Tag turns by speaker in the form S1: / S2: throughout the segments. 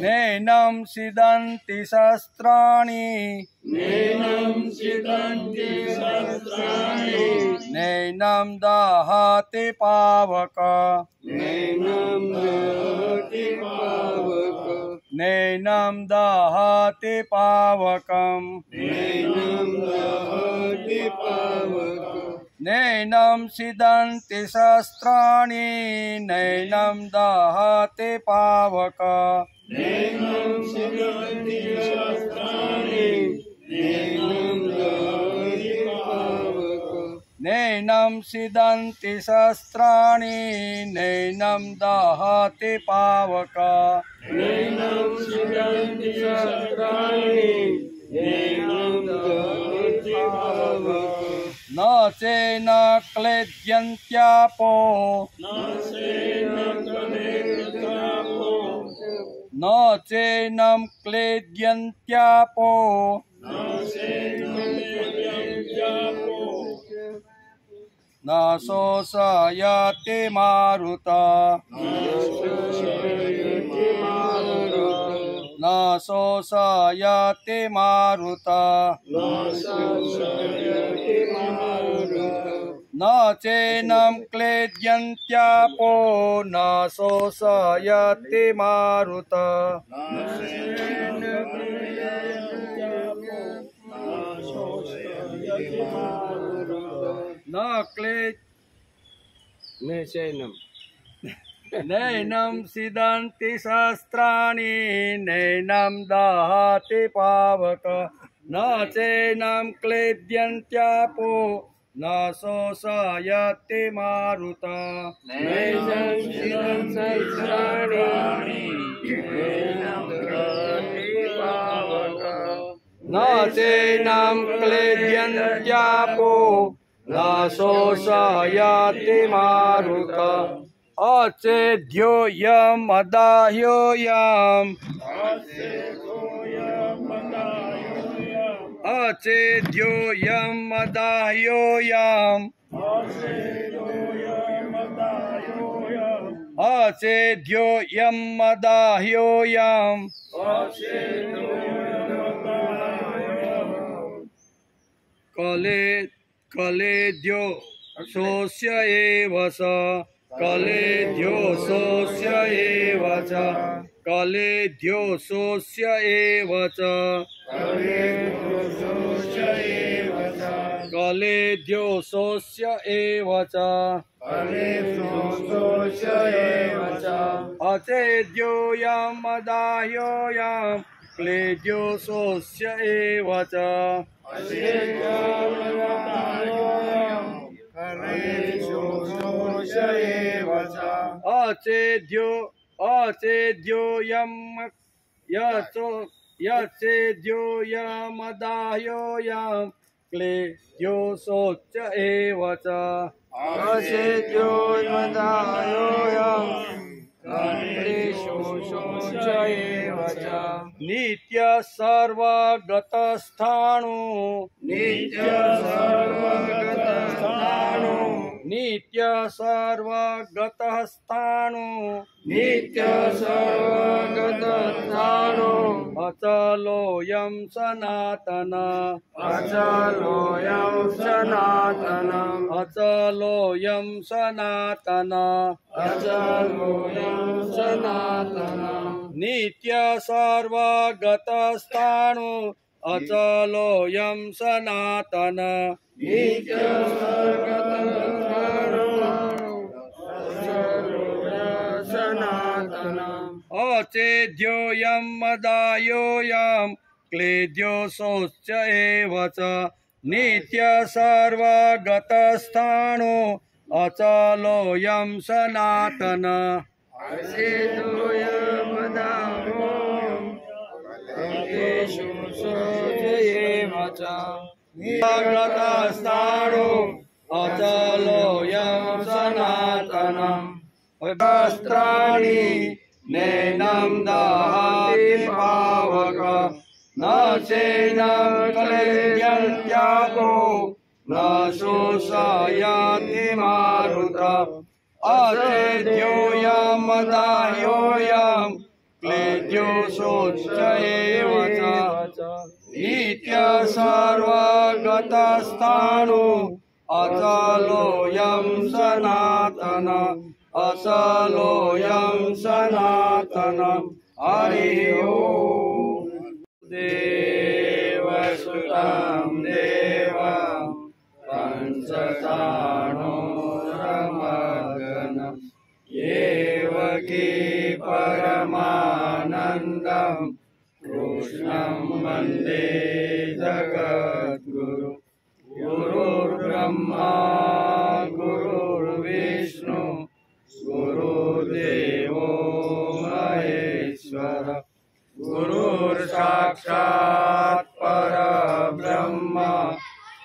S1: नैनं सिदन्ति शस्त्राणि नैनं दहति पावक नैनं दहति पावकम् नैनं सिदन्ति शस्त्राणि नैनं दहति पावक नैनं सिदन्ति शस्त्राणि नैनं दहति पावक न चैन क्लेद्यन्त्यापो न चैनं क्लेद्यन्त्यापो न शोषयति मारुता न शोषयति मारुता न चैनं क्लेद्यन्त्यापो न शोषयति मारुता न क्लेद नैनं सिदन्ति शस्त्राणि नैनं दहति पावक न चैनं क्लेद्यन्त्यापो न शोषयति मारुता न चैनं क्लेद्यन्त्यापो न शोषयति मारुता अचेद्योऽयम् अदाह्योऽयम् अचेद्योऽयम् अदाह्योऽयम् अचेद्योऽयम् अदाह्योऽयम् कलेद्यो शोष्य एव स कलेद्यो शोष्य एव च कलेद्यो शोष्य एव च कलेद्यो शोष्य एव च अचेद्योऽयम् अदाह्योऽयम् क्लेद्यो शोष्य एव च यचेद्योऽयम् अदाह्योऽयम् क्लेद्यो शोष्य एव च नित्य सर्वगतस्थाणु नित्य सर्वगतस्थाणु अचलोऽयं सनातन अचलोऽयं सनातन नित्य सर्वगतस्थाणु अचलोऽयं सनातन अचेद्योऽयम् अदाह्योऽयम् क्लेद्यो शोष्य एव च नित्य सर्वगतस्थाणु अचलोऽयं सनातन गतस्थाणु अचलोऽयं सनातनम् वस्त्राणि नैनं दहति पावक न चैनं क्लेद्यन्त्यापो न शोषयति मारुत अचेद्योऽयमदाह्योऽयं क्लेद्यो शोच्च एव च नित्य सर्वगतस्थाणु अचलोऽयं सनातन असलोऽयं सनातन हरि ओम् देवसुतं देवं पंचचाणूरमर्दनं देवकी परमानन्दं कृष्णं वन्दे जगद्गुरु गुरुर्ब्रह्मा गुरुर्विष्णु गुरुर्देवो महेश्वर गुरुर्साक्षात् परब्रह्म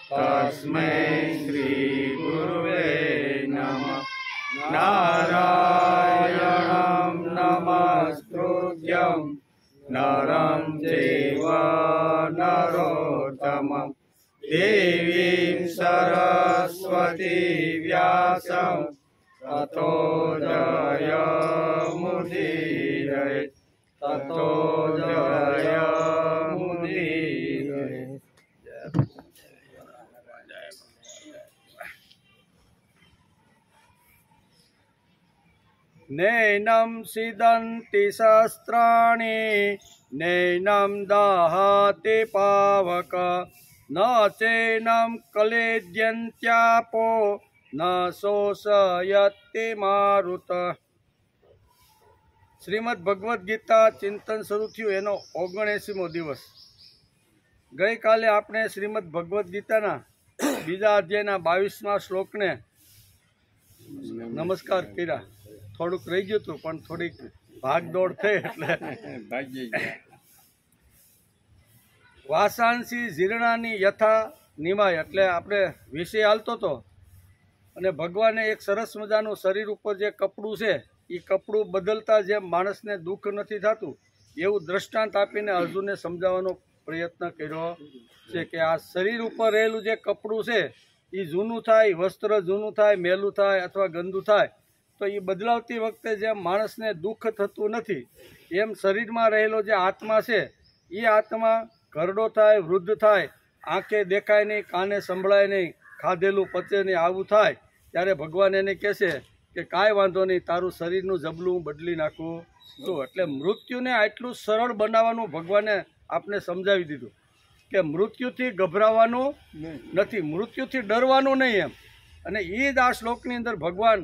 S1: तस्मै श्री गुरुवे नमः नारायणं नमस्कृत्यं नरं चैव नरोत्तमं देवीं सरस्वती व्यासं ततो जयमुदीरये ततो जयमुदीरये। नैनं सिदन्ति शस्त्राणि नैनं दहति पावक न चैनं क्लेद्यन्त्यापो न शोषयति मारुत। શ્રીમદ ભગવદ્ ગીતા ચિંતન શરૂ થયું એનો 79મો દિવસ। ગઈકાલે આપણે શ્રીમદ ભગવદ્ ગીતાના બીજા અધ્યાયના 22મા શ્લોકને નમસ્કાર કર્યા। થોડુંક રહી ગયું હતું પણ થોડીક ભાગદોડ થઈ એટલે ભાગી ગયા। વાસાંસી જીર્ણાની યથા નિમાય એટલે આપણે વિષય હાલતો હતો અને ભગવાને એક સરસ મજાનું શરીર ઉપર જે કપડું છે એ કપડું બદલતા જેમ માણસને દુઃખ નથી થતું એવું દ્રષ્ટાંત આપીને અર્જુનને સમજાવવાનો પ્રયત્ન કર્યો છે કે આ શરીર ઉપર રહેલું જે કપડું છે એ જૂનું થાય, વસ્ત્ર જૂનું થાય, મેલું થાય અથવા ગંદુ થાય તો એ બદલાવતી વખતે જેમ માણસને દુઃખ થતું નથી એમ શરીરમાં રહેલો જે આત્મા છે એ આત્મા ઘરડો થાય, વૃદ્ધ થાય, આંખે દેખાય નહીં, કાને સંભળાય નહીં, ખાધેલું પચે નહીં, આવું થાય ત્યારે ભગવાન એને કહેશે કે કાંઈ વાંધો નહીં, તારું શરીરનું જબલું બદલી નાખું છું। એટલે મૃત્યુને આટલું સરળ બનાવવાનું ભગવાને આપને સમજાવી દીધું કે મૃત્યુથી ગભરાવાનું નથી, મૃત્યુથી ડરવાનું નહીં એમ। અને એ જ આ શ્લોકની અંદર ભગવાન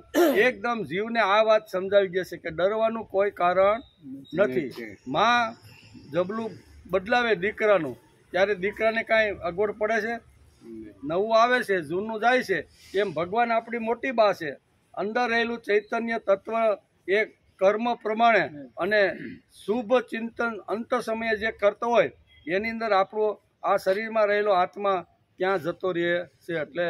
S1: એકદમ જીવને આ વાત સમજાવી દેશે કે ડરવાનું કોઈ કારણ નથી। માં જબલું બદલાવે દીકરાનું ત્યારે દીકરાને કાંઈ અગવડ પડે છે? નવું આવે છે, જૂનું જાય છે, એમ ભગવાન આપણી મોટી બા છે। અંદર રહેલું ચૈતન્ય તત્વ એ કર્મ પ્રમાણે અને શુભ ચિંતન અંત સમયે જે કરતો હોય એની અંદર આપણો આ શરીરમાં રહેલો આત્મા ત્યાં જતો રહે છે। એટલે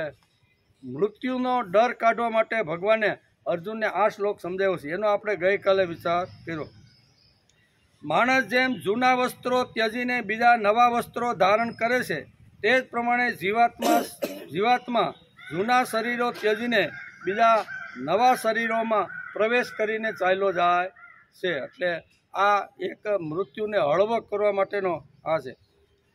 S1: મૃત્યુનો ડર કાઢવા માટે ભગવાને અર્જુનને આ શ્લોક સમજાવ્યો છે, એનો આપણે ગઈકાલે વિચાર કર્યો। માણસ જેમ જૂના વસ્ત્રો ત્યજીને બીજા નવા વસ્ત્રો ધારણ કરે છે તે જ પ્રમાણે જીવાત્મા જૂના શરીરો ત્યજીને બીજા નવા શરીરોમાં પ્રવેશ કરીને ચાલ્યો જાય છે। એટલે આ એક મૃત્યુને હળવો કરવા માટેનો આ છે।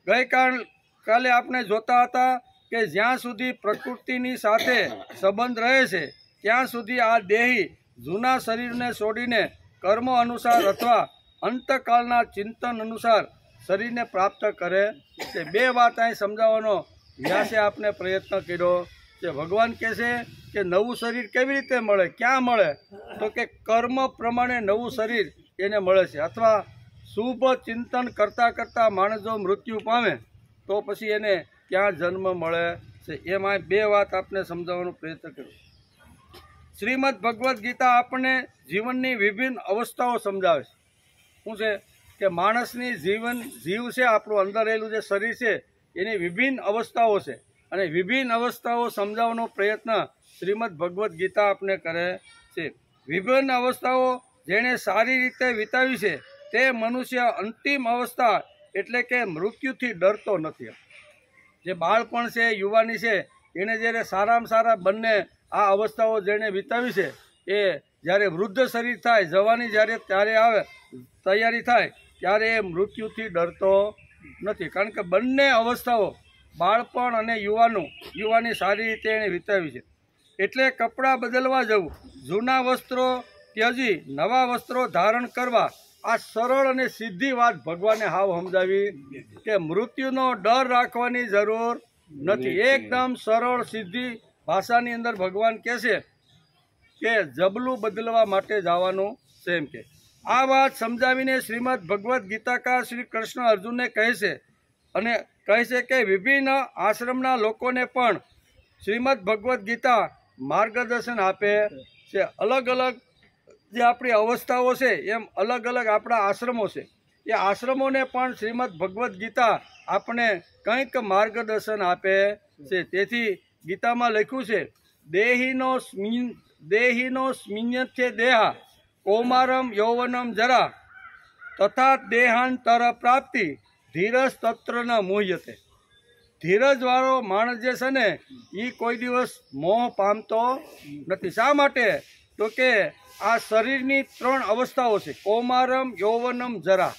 S1: ગઈકાલે આપણે જોતા હતા કે જ્યાં સુધી પ્રકૃતિની સાથે સંબંધ રહે છે ત્યાં સુધી આ દેહી જૂના શરીરને છોડીને કર્મ અનુસાર અથવા અંતકાળના ચિંતન અનુસાર શરીરને પ્રાપ્ત કરે છે। બે વાત અહીં સમજાવવાનો વ્યાસે આપને પ્રયત્ન કર્યો છે। ભગવાન કહે છે કે નવું શરીર કેવી રીતે મળે, ક્યાં મળે? તો કે કર્મ પ્રમાણે નવું શરીર એને મળે છે, અથવા શુભ ચિંતન કરતાં કરતાં માણસ જો મૃત્યુ પામે તો પછી એને ક્યાં જન્મ મળે છે। એમાં બે વાત આપને સમજાવવાનો પ્રયત્ન કર્યો। શ્રીમદ ભગવદ્ ગીતા આપણને જીવનની વિભિન્ન અવસ્થાઓ સમજાવે છે। શું છે કે માણસની જીવ છે, આપણું અંદર રહેલું જે શરીર છે એની વિભિન્ન અવસ્થાઓ છે અને વિભિન્ન અવસ્થાઓ સમજાવવાનો પ્રયત્ન શ્રીમદ ભગવદ્ ગીતા આપણે કરે છે। વિભિન્ન અવસ્થાઓ જેણે સારી રીતે વિતાવી છે તે મનુષ્ય અંતિમ અવસ્થા એટલે કે મૃત્યુથી ડરતો નથી। જે બાળપણ છે, યુવાની છે, એને જ્યારે સારામાં સારા બંને આ અવસ્થાઓ જેણે વિતાવી છે એ જ્યારે વૃદ્ધ શરીર થાય, જવાની જ્યારે ત્યારે આવે તૈયારી થાય ત્યારે એ મૃત્યુથી ડરતો નથી, કારણ કે બંને અવસ્થાઓ બાળપણ અને યુવાની સારી રીતે એણે વિતાવી છે. એટલે કપડાં બદલવા જવું, જૂના વસ્ત્રો ત્યજી નવા વસ્ત્રો ધારણ કરવા, આ સરળ અને સીધી વાત ભગવાને હાવ સમજાવી કે મૃત્યુનો ડર રાખવાની જરૂર નથી. એકદમ સરળ સીધી ભાષાની અંદર ભગવાન કહે છે કે જબલું બદલવા માટે જવાનું છે એમ કે. આ વાત સમજાવીને શ્રીમદ ભગવદ્ ગીતાકાર શ્રી કૃષ્ણ અર્જુનને કહે છે અને કહે છે કે વિભિન્ન આશ્રમના લોકોને પણ શ્રીમદ ભગવદ્ ગીતા માર્ગદર્શન આપે છે. અલગ અલગ જે આપણી અવસ્થાઓ છે એમ અલગ અલગ આપણા આશ્રમો છે, એ આશ્રમોને પણ શ્રીમદ ભગવદ્ ગીતા આપણે કંઈક માર્ગદર્શન આપે છે. તેથી ગીતામાં લખ્યું છે દેહિનો સ્મિન્યથ્ય દેહા કૌમારમ યૌવનમ જરા તથા દેહાંતર પ્રાપ્તિ ધીરજ તત્ર ન મુહ્યતે. ધીરજવાળો માણસ જે છે ને એ કોઈ દિવસ મોહ પામતો નથી. શા માટે? તો કે આ શરીરની 3 અવસ્થાઓ છે, કૌમારમ યૌવનમ જરા.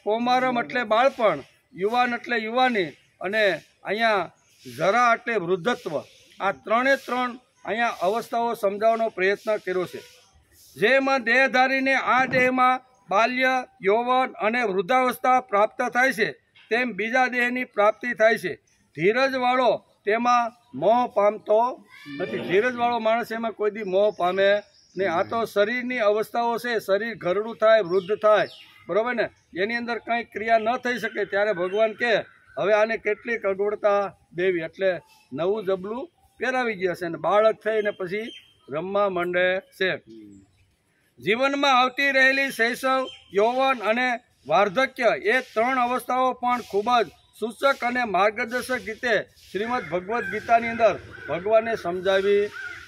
S1: કૌમારમ એટલે બાળપણ, યુવાન એટલે યુવાની, અને અહીંયા જરા એટલે વૃદ્ધત્વ. આ 3 અહીંયા અવસ્થાઓ સમજાવવાનો પ્રયત્ન કર્યો છે. જેમાં દેહધારીને આ દેહમાં બાલ્ય, યૌવન અને વૃદ્ધાવસ્થા પ્રાપ્ત થાય છે, તેમ બીજા દેહની પ્રાપ્તિ થાય છે. ધીરજવાળો તેમાં મોહ પામતો નથી. ધીરજવાળો માણસ એમાં કોઈ દી મોહ પામે નહીં. આ તો શરીરની અવસ્થાઓ છે, શરીર ઘરડું થાય, વૃદ્ધ થાય, બરાબર ને, એની અંદર કંઈ ક્રિયા ન થઈ શકે ત્યારે ભગવાન કહે હવે આને કેટલીક અગવડતા દેવી, એટલે નવું જબલું પહેરાવી ગયા છે અને બાળક થઈને પછી રમવા માંડે છે. જીવનમાં આવતી રહેલી શૈશવ, યૌવન અને વાર્ધક્ય એ 3 અવસ્થાઓ પણ ખૂબ જ સૂચક અને માર્ગદર્શક રીતે શ્રીમદ ભગવદ્ ગીતાની અંદર ભગવાને સમજાવી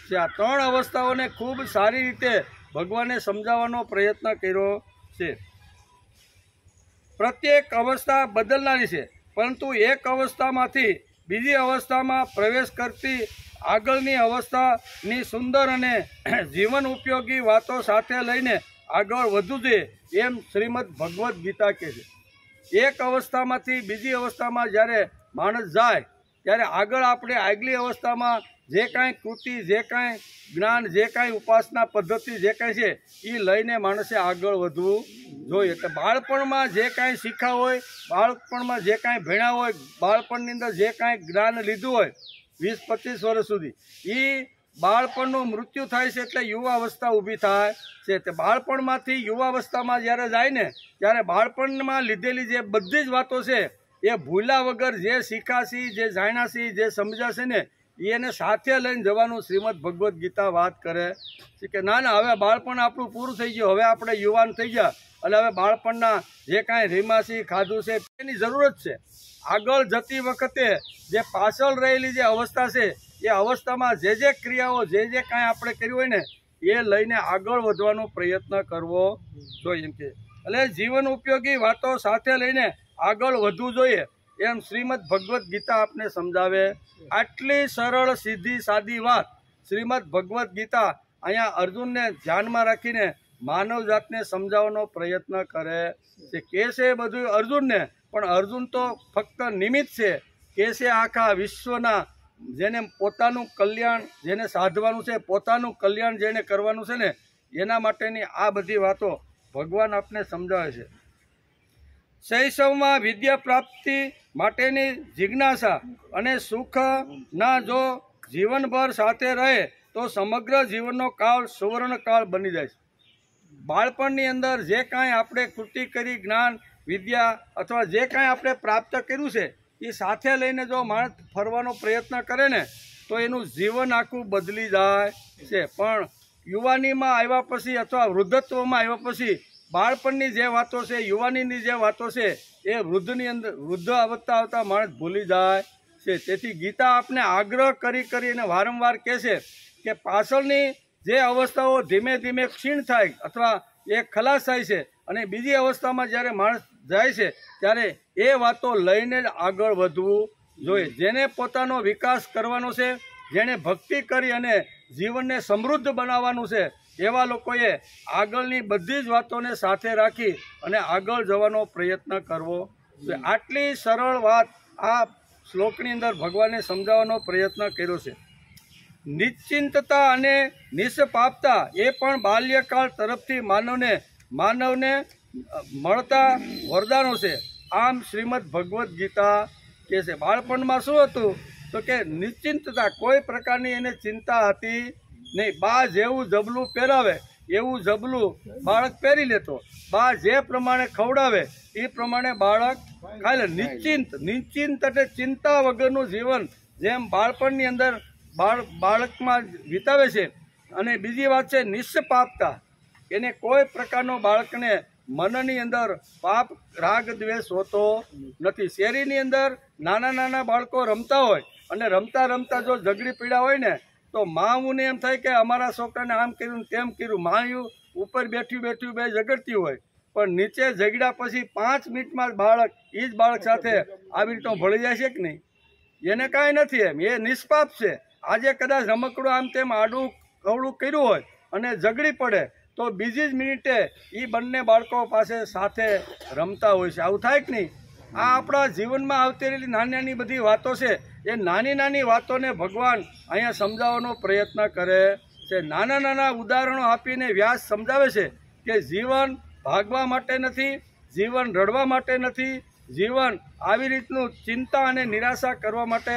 S1: છે. આ 3 અવસ્થાઓને ખૂબ સારી રીતે ભગવાને સમજાવવાનો પ્રયત્ન કર્યો છે. પ્રત્યેક અવસ્થા બદલનારી છે, પરંતુ એક અવસ્થામાંથી બીજી અવસ્થામાં પ્રવેશ કરતી આગળની અવસ્થાની સુંદર અને જીવન ઉપયોગી વાતો સાથે લઈને આગળ વધવું જોઈએ એમ શ્રીમદ ભગવદ્ ગીતા કહે છે. એક અવસ્થામાંથી બીજી અવસ્થામાં જ્યારે માણસ જાય ત્યારે આગળ આપણે આગલી અવસ્થામાં જે કાંઈ કૃતિ, જે કાંઈ જ્ઞાન, જે કાંઈ ઉપાસના પદ્ધતિ જે કાંઈ છે એ લઈને માણસે આગળ વધવું જોઈએ. એટલે બાળપણમાં જે કાંઈ શીખ્યા હોય, બાળપણમાં જે કાંઈ ભણ્યા હોય, બાળપણની અંદર જે કાંઈ જ્ઞાન લીધું હોય 20-25 વર્ષ સુધી, એ બાળપણનું મૃત્યુ થાય છે એટલે યુવાવસ્થા ઊભી થાય છે. તે બાળપણમાંથી યુવાવસ્થામાં જ્યારે જાય ને ત્યારે બાળપણમાં લીધેલી જે બધી જ વાતો છે એ ભૂલા વગર જે શીખાશી, જે જાણ્યાશી, જે સમજાશે ને એને સાથે લઈને જવાનું શ્રીમદ ભગવદ્ ગીતા વાત કરે છે કે ના ના હવે બાળપણ આપણું પૂરું થઈ ગયું, હવે આપણે યુવાન થઈ ગયા, એટલે હવે બાળપણના જે કાંઈ રીમાસી ખાધું છે એની જરૂરત છે. આગળ જતી વખતે જે પાછળ રહેલી જે અવસ્થા છે એ અવસ્થામાં જે ક્રિયાઓ, જે કાંઈ આપણે કર્યું હોય ને એ લઈને આગળ વધવાનો પ્રયત્ન કરવો જોઈએ એમ કે. એટલે જીવન ઉપયોગી વાતો સાથે લઈને આગળ વધવું જોઈએ એમ શ્રીમદ ભગવદ્ ગીતા આપને સમજાવે. આટલી સરળ સીધી સાદી વાત શ્રીમદ ભગવદ્ ગીતા અહીંયા અર્જુનને ધ્યાનમાં રાખીને માનવ જાતને સમજાવવાનો પ્રયત્ન કરે છે. કે છે બધું અર્જુનને, પણ અર્જુન તો ફક્ત નિમિત્ત છે. કે છે આખા વિશ્વના જેને પોતાનું કલ્યાણ જેને સાધવાનું છે, પોતાનું કલ્યાણ જેને કરવાનું છે ને એના માટેની આ બધી વાતો ભગવાન આપને સમજાવે છે. શૈશવમાં વિદ્યા પ્રાપ્તિ માટેની જિજ્ઞાસા અને સુખના જો જીવનભર સાથે રહે તો સમગ્ર જીવનનો કાળ સુવર્ણકાળ બની જાય છે. બાળપણની અંદર જે કાંઈ આપણે કૃતિ કરી, જ્ઞાન, વિદ્યા અથવા જે કાંઈ આપણે પ્રાપ્ત કર્યું છે એ સાથે લઈને જો માણસ ફરવાનો પ્રયત્ન કરે ને તો એનું જીવન આખું બદલી જાય છે. પણ યુવાનીમાં આવ્યા પછી અથવા વૃદ્ધત્વમાં આવ્યા પછી બાળપણની જે વાતો છે, યુવાનીની જે વાતો છે એ વૃદ્ધની અંદર વૃદ્ધ આવતા માણસ ભૂલી જાય છે. તેથી ગીતા આપને આગ્રહ કરીને વારંવાર કહે છે કે પાછળની જે અવસ્થાઓ ધીમે ધીમે ક્ષીણ થાય અથવા એ ખલાસ થાય છે અને બીજી અવસ્થામાં જ્યારે માણસ જાય છે ત્યારે એ વાતો લઈને જ આગળ વધવું જોઈએ. જેને પોતાનો વિકાસ કરવાનો છે, જેણે ભક્તિ કરી અને જીવનને સમૃદ્ધ બનાવવાનું છે, એવા લોકોએ આગળની બધી જ વાતોને સાથે રાખી અને આગળ જવાનો પ્રયત્ન કરવો જોઈએ. આટલી સરળ વાત આ શ્લોકની અંદર ભગવાને સમજાવવાનો પ્રયત્ન કર્યો છે. નિશ્ચિંતતા અને નિષ્પાપતા એ પણ બાલ્યકાળ તરફથી માનવને મળતા વરદાનો છે. આમ શ્રીમદ ભગવદ્ ગીતા કહે છે. બાળપણમાં શું હતું તો કે નિશ્ચિંતતા, કોઈ પ્રકારની એને ચિંતા હતી નહીં. બા જેવું જબલું પહેરાવે એવું જબલું બાળક પહેરી લેતો. બા જે પ્રમાણે ખવડાવે એ પ્રમાણે બાળક ખાઈ લે. નિશ્ચિંત એટલે ચિંતા વગરનું જીવન જેમ બાળપણની અંદર બાળકમાં વિતાવે છે. અને બીજી વાત છે નિષ્પાપતા. એને કોઈ પ્રકારનો બાળકને મનની અંદર પાપ રાગ દ્વેષ હોતો નથી. શેરીની અંદર નાના બાળકો રમતા હોય અને રમતા રમતા જો ઝઘડી પીડા હોય ને તો માવુંને એમ થાય કે અમારા છોકરાને આમ કર્યું તેમ કર્યું. માયું ઉપર બેઠ્યું બે ઝઘડતી હોય, પણ નીચે ઝઘડ્યા પછી 5 મિનિટમાં બાળક એ જ બાળક સાથે આવી રીતે ભળી જાય છે કે નહીં? એને કાંઈ નથી એમ, એ નિષ્પાપ છે. આજે કદાચ રમકડું આમ તેમ આડું કવડું કર્યું હોય અને ઝઘડી પડે તો બીજી જ મિનિટે એ બંને બાળકો પાસે સાથે રમતા હોય છે. આવું થાય કે નહીં? આ આપણા જીવનમાં આવતી રહેલી નાની બધી વાતો છે. એ નાની વાતોને ભગવાન અહીંયા સમજાવવાનો પ્રયત્ન કરે છે. નાના ઉદાહરણો આપીને વ્યાસ સમજાવે છે કે જીવન ભાગવા માટે નથી, જીવન રડવા માટે નથી, જીવન આવી રીતનું ચિંતા અને નિરાશા કરવા માટે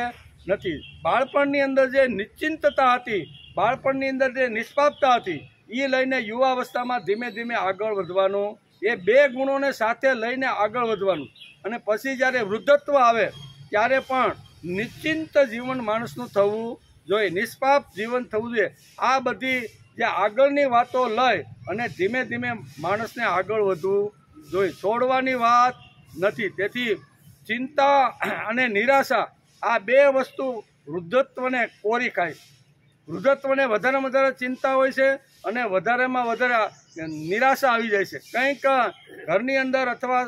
S1: નથી. બાળપણની અંદર જે નિશ્ચિંતતા હતી, બાળપણની અંદર જે નિષ્પાપતા હતી, એ લઈને યુવાવસ્થામાં ધીમે ધીમે આગળ વધવાનું. એ 2 ગુણોને સાથે લઈને આગળ વધવાનું. અને પછી જ્યારે વૃદ્ધત્વ આવે ત્યારે પણ નિશ્ચિંત જીવન માણસનું થવું જોઈએ, નિષ્પાપ જીવન થવું જોઈએ. આ બધી જે આગળની વાતો લઈ અને ધીમે ધીમે માણસને આગળ વધવું જોઈએ. છોડવાની વાત નથી. તેથી ચિંતા અને નિરાશા આ 2 વસ્તુ વૃદ્ધત્વને કોરી ખાય. વૃદ્ધત્વને વધારેમાં વધારે ચિંતા હોય છે અને વધારેમાં વધારે નિરાશા આવી જાય છે. કંઈક ઘરની અંદર અથવા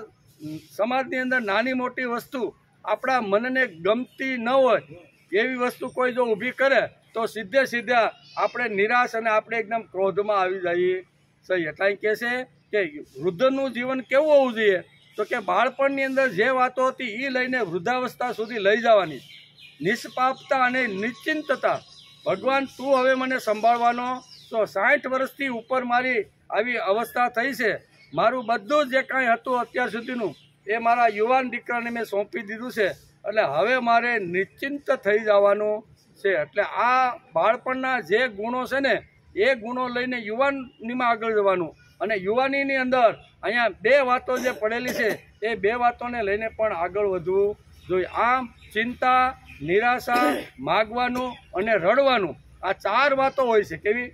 S1: સમાજની અંદર નાની મોટી વસ્તુ આપણા મનને ગમતી ન હોય એવી વસ્તુ કોઈ જો ઊભી કરે તો સીધા આપણે નિરાશ અને આપણે એકદમ ક્રોધમાં આવી જઈએ છીએ. એટલે કહે છે કે વૃદ્ધનું જીવન કેવું હોવું જોઈએ તો કે બાળપણની અંદર જે વાતો હતી એ લઈને વૃદ્ધાવસ્થા સુધી લઈ જવાની. નિષ્પાપતા અને નિશ્ચિંતતા. ભગવાન તું હવે મને સંભાળવાનો તો 60 વર્ષથી ઉપર મારી આવી અવસ્થા થઈ છે. મારું બધું જે કાંઈ હતું અત્યાર સુધીનું એ મારા યુવાન દીકરાને મેં સોંપી દીધું છે. એટલે હવે મારે નિશ્ચિંત થઈ જવાનું છે. એટલે આ બાળપણના જે ગુણો છે ને એ ગુણો લઈને યુવાનીમાં આગળ જવાનું. અને યુવાનીની અંદર અહીંયા 2 વાતો જે પડેલી છે એ 2 વાતોને લઈને પણ આગળ વધવું જોઈએ. આમ ચિંતા, નિરાશા, માગવાનું અને રડવાનું, આ 4 વાતો હોય છે. કેવી?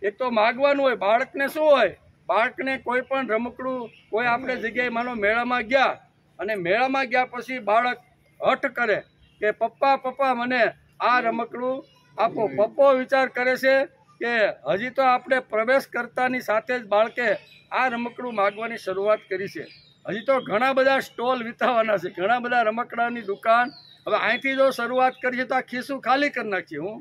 S1: એક તો માગવાનું હોય. બાળકને શું હોય? બાળકને કોઈ પણ રમકડું કોઈ આપણે જગ્યાએ માનો મેળામાં ગયા અને મેળામાં ગયા પછી બાળક હઠ કરે કે પપ્પા મને આ રમકડું આપો. પપ્પો વિચાર કરે છે કે હજી તો આપણે પ્રવેશ કરતાની સાથે જ બાળકે આ રમકડું માગવાની શરૂઆત કરી છે. હજી તો ઘણા બધા સ્ટોલ વિતાવાના છે, ઘણા બધા રમકડાની દુકાન. હવે અહીંથી જો શરૂઆત કરીએ તો આ ખિસ્સું ખાલી કરી નાખીએ. હું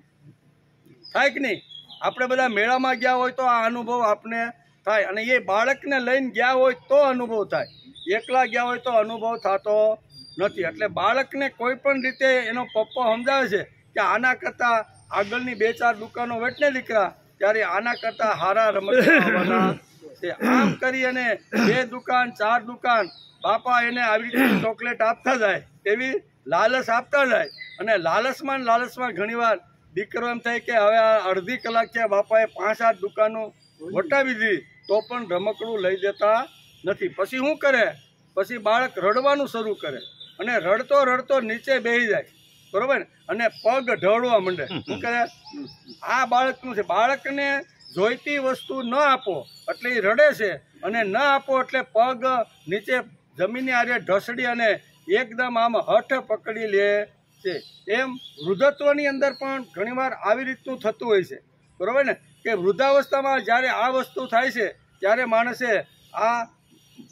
S1: થાય કે નહીં? આપણે બધા મેળામાં ગયા હોય તો આ અનુભવ આપણે થાય. અને એ બાળકને લઈને ગયા હોય તો અનુભવ થાય, એકલા ગયા હોય તો અનુભવ થતો નથી. એટલે બાળકને કોઈ પણ રીતે એનો પપ્પો સમજાવે છે કે આના કરતાં આગળની 2-4 દુકાનો વેટને દીકરા, ત્યારે આના કરતાં હારા રમકડા છે. આમ કરી અને 2 દુકાન 4 દુકાન બાપા એને આવી રીતે ચોકલેટ આપતા જાય, એવી લાલચ આપતા જાય. અને લાલચમાં ઘણીવાર દીકરો એમ થાય કે હવે આ અડધી કલાક થયા, બાપાએ 5-8 દુકાનો વટાવી દીધી તો પણ રમકડું લઈ દેતા નથી. પછી શું કરે? પછી બાળક રડવાનું શરૂ કરે અને રડતો નીચે બેસી જાય, બરોબર ને? અને પગ ઢળવા માંડે. શું કરે? આ બાળકનું છે. બાળકને જોઈતી વસ્તુ ન આપો એટલે એ રડે છે, અને ન આપો એટલે પગ નીચે જમીનની આરે ઢસડી અને એકદમ આમ હઠ પકડી લે છે. એમ વૃદ્ધત્વની અંદર પણ ઘણીવાર આવી રીતનું થતું હોય છે, બરોબર ને? કે વૃદ્ધાવસ્થામાં જ્યારે આ વસ્તુ થાય છે ત્યારે માણસે આ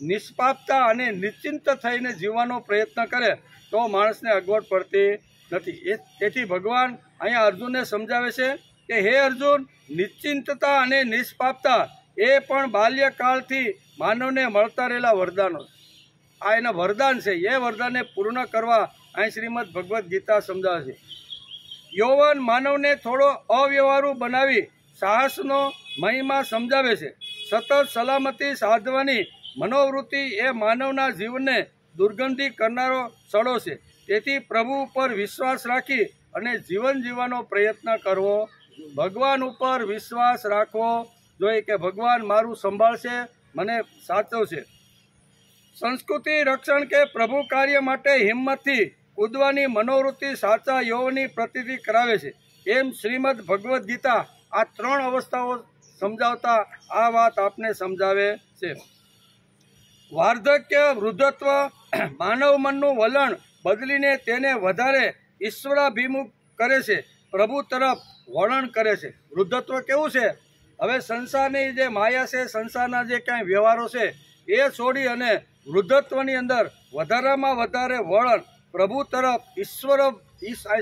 S1: નિષ્પાપતા અને નિશ્ચિંત થઈને જીવવાનો પ્રયત્ન કરે તો માણસને અગવડ પડતી નથી. તેથી ભગવાન અહીંયા અર્જુનને સમજાવે છે કે હે અર્જુન, નિશ્ચિંતતા અને નિષ્પાપતા એ પણ બાલ્યકાળથી માનવને મળતા રહેલા વરદાનો. આ એના વરદાન છે. એ વરદાનને પૂર્ણ કરવા અહીં શ્રીમદ ભગવદ્ ગીતા સમજાવે છે. યૌવન માનવને થોડો અવ્યવહારુ બનાવી સાહસનો મહિમા સમજાવે છે. સતત સલામતી સાધવાની મનોવૃત્તિ એ માનવના જીવનને દુર્ગંધી કરનારો સડો છે. તેથી પ્રભુ ઉપર વિશ્વાસ રાખી અને જીવન જીવવાનો પ્રયત્ન કરવો. ભગવાન ઉપર વિશ્વાસ રાખવો જોઈએ કે ભગવાન મારું સંભાળશે, મને સાચવશે. સંસ્કૃતિ રક્ષણ કે પ્રભુ કાર્ય માટે હિંમતથી કૂદવાની મનોવૃત્તિ સાચા યૌવનની પ્રતીતિ કરાવે છે. એમ શ્રીમદ ભગવદ્ ગીતા આ 3 અવસ્થાઓ સમજાવતા આ વાત આપને સમજાવે છે. વાર્ધક્ય વૃદ્ધત્વ માનવ મનનું વલણ બદલીને તેને વધારે ઈશ્વરાભિમુખ કરે છે, પ્રભુ તરફ વલણ કરે છે. વૃદ્ધત્વ કેવું છે? હવે સંસારની જે માયા છે, સંસારના જે કાંઈ વ્યવહારો છે એ છોડી અને વૃદ્ધત્વની અંદર વધારામાં વધારે વલણ પ્રભુ તરફ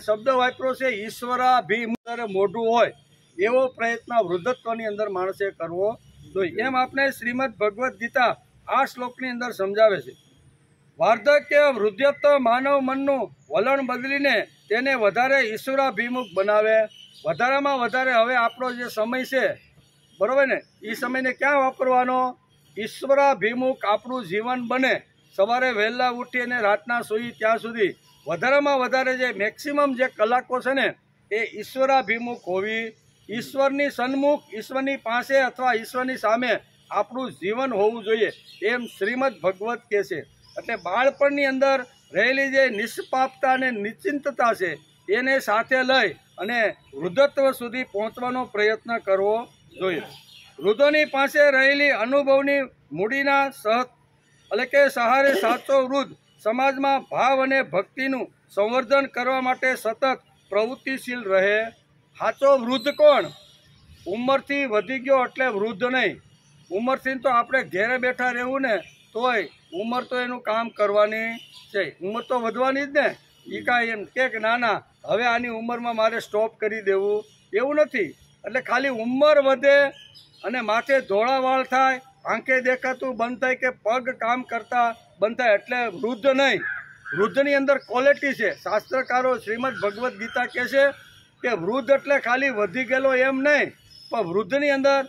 S1: શબ્દ વાપરો છે ઈશ્વરાભિમુખ મોઢું હોય એવો પ્રયત્ન વૃદ્ધત્વની અંદર માણસે કરવો જોઈએ. એમ આપણે શ્રીમદ ભગવદ્ ગીતા આ શ્લોકની અંદર સમજાવે છે. વાર્ધક્ય વૃદ્ધત્વ માનવ મનનું વલણ બદલીને તેને વધારે ઈશ્વરાભિમુખ બનાવે. વધારામાં વધારે હવે આપણો જે સમય છે, બરોબર ને, એ સમયને ક્યાં વાપરવાનો? ઈશ્વરાભિમુખ આપણું જીવન બને. સવારે વહેલા ઉઠી અને રાતના સૂઈ ત્યાં સુધી વધારામાં વધારે જે મેક્સિમમ જે કલાકો છે ને એ ઈશ્વરાભિમુખ હોવી. ઈશ્વરની સન્મુખ, ઈશ્વરની પાસે અથવા ઈશ્વરની સામે આપણું જીવન હોવું જોઈએ એમ શ્રીમદ ભગવત કહે છે. એટલે બાળપણની અંદર રહેલી જે નિષ્પાપતા અને નિશ્ચિંતતા છે એને સાથે લઈ અને વૃદ્ધત્વ સુધી પહોંચવાનો પ્રયત્ન કરવો જોઈએ. વૃદ્ધોની પાસે રહેલી અનુભવની મૂડીના એટલે કે સહારે સાચો વૃદ્ધ સમાજમાં ભાવ અને ભક્તિનું સંવર્ધન કરવા માટે સતત પ્રવૃત્તિશીલ રહે. સાચો વૃદ્ધ કોણ? ઉંમરથી વધી ગયો એટલે વૃદ્ધ નહીં. ઉંમરથી તો આપણે ઘેરે બેઠા રહેવું ને તોય ઉંમર તો એનું કામ કરવાની છે. ઉંમર તો વધવાની જ ને. એ કાંઈ એમ કે ના ના હવે આની ઉંમરમાં મારે સ્ટોપ કરી દેવું એવું નથી. એટલે ખાલી ઉંમર વધે અને માથે ધોળા વાળ થાય, આંખે દેખાતું બંધ થાય કે પગ કામ કરતા બંધ થાય એટલે વૃદ્ધ નહીં. વૃદ્ધની અંદર ક્વોલિટી છે. શાસ્ત્રકારો શ્રીમદ ભગવદ્ ગીતા કહે છે કે વૃદ્ધ એટલે ખાલી વધી ગયેલો એમ નહીં, પણ વૃદ્ધની અંદર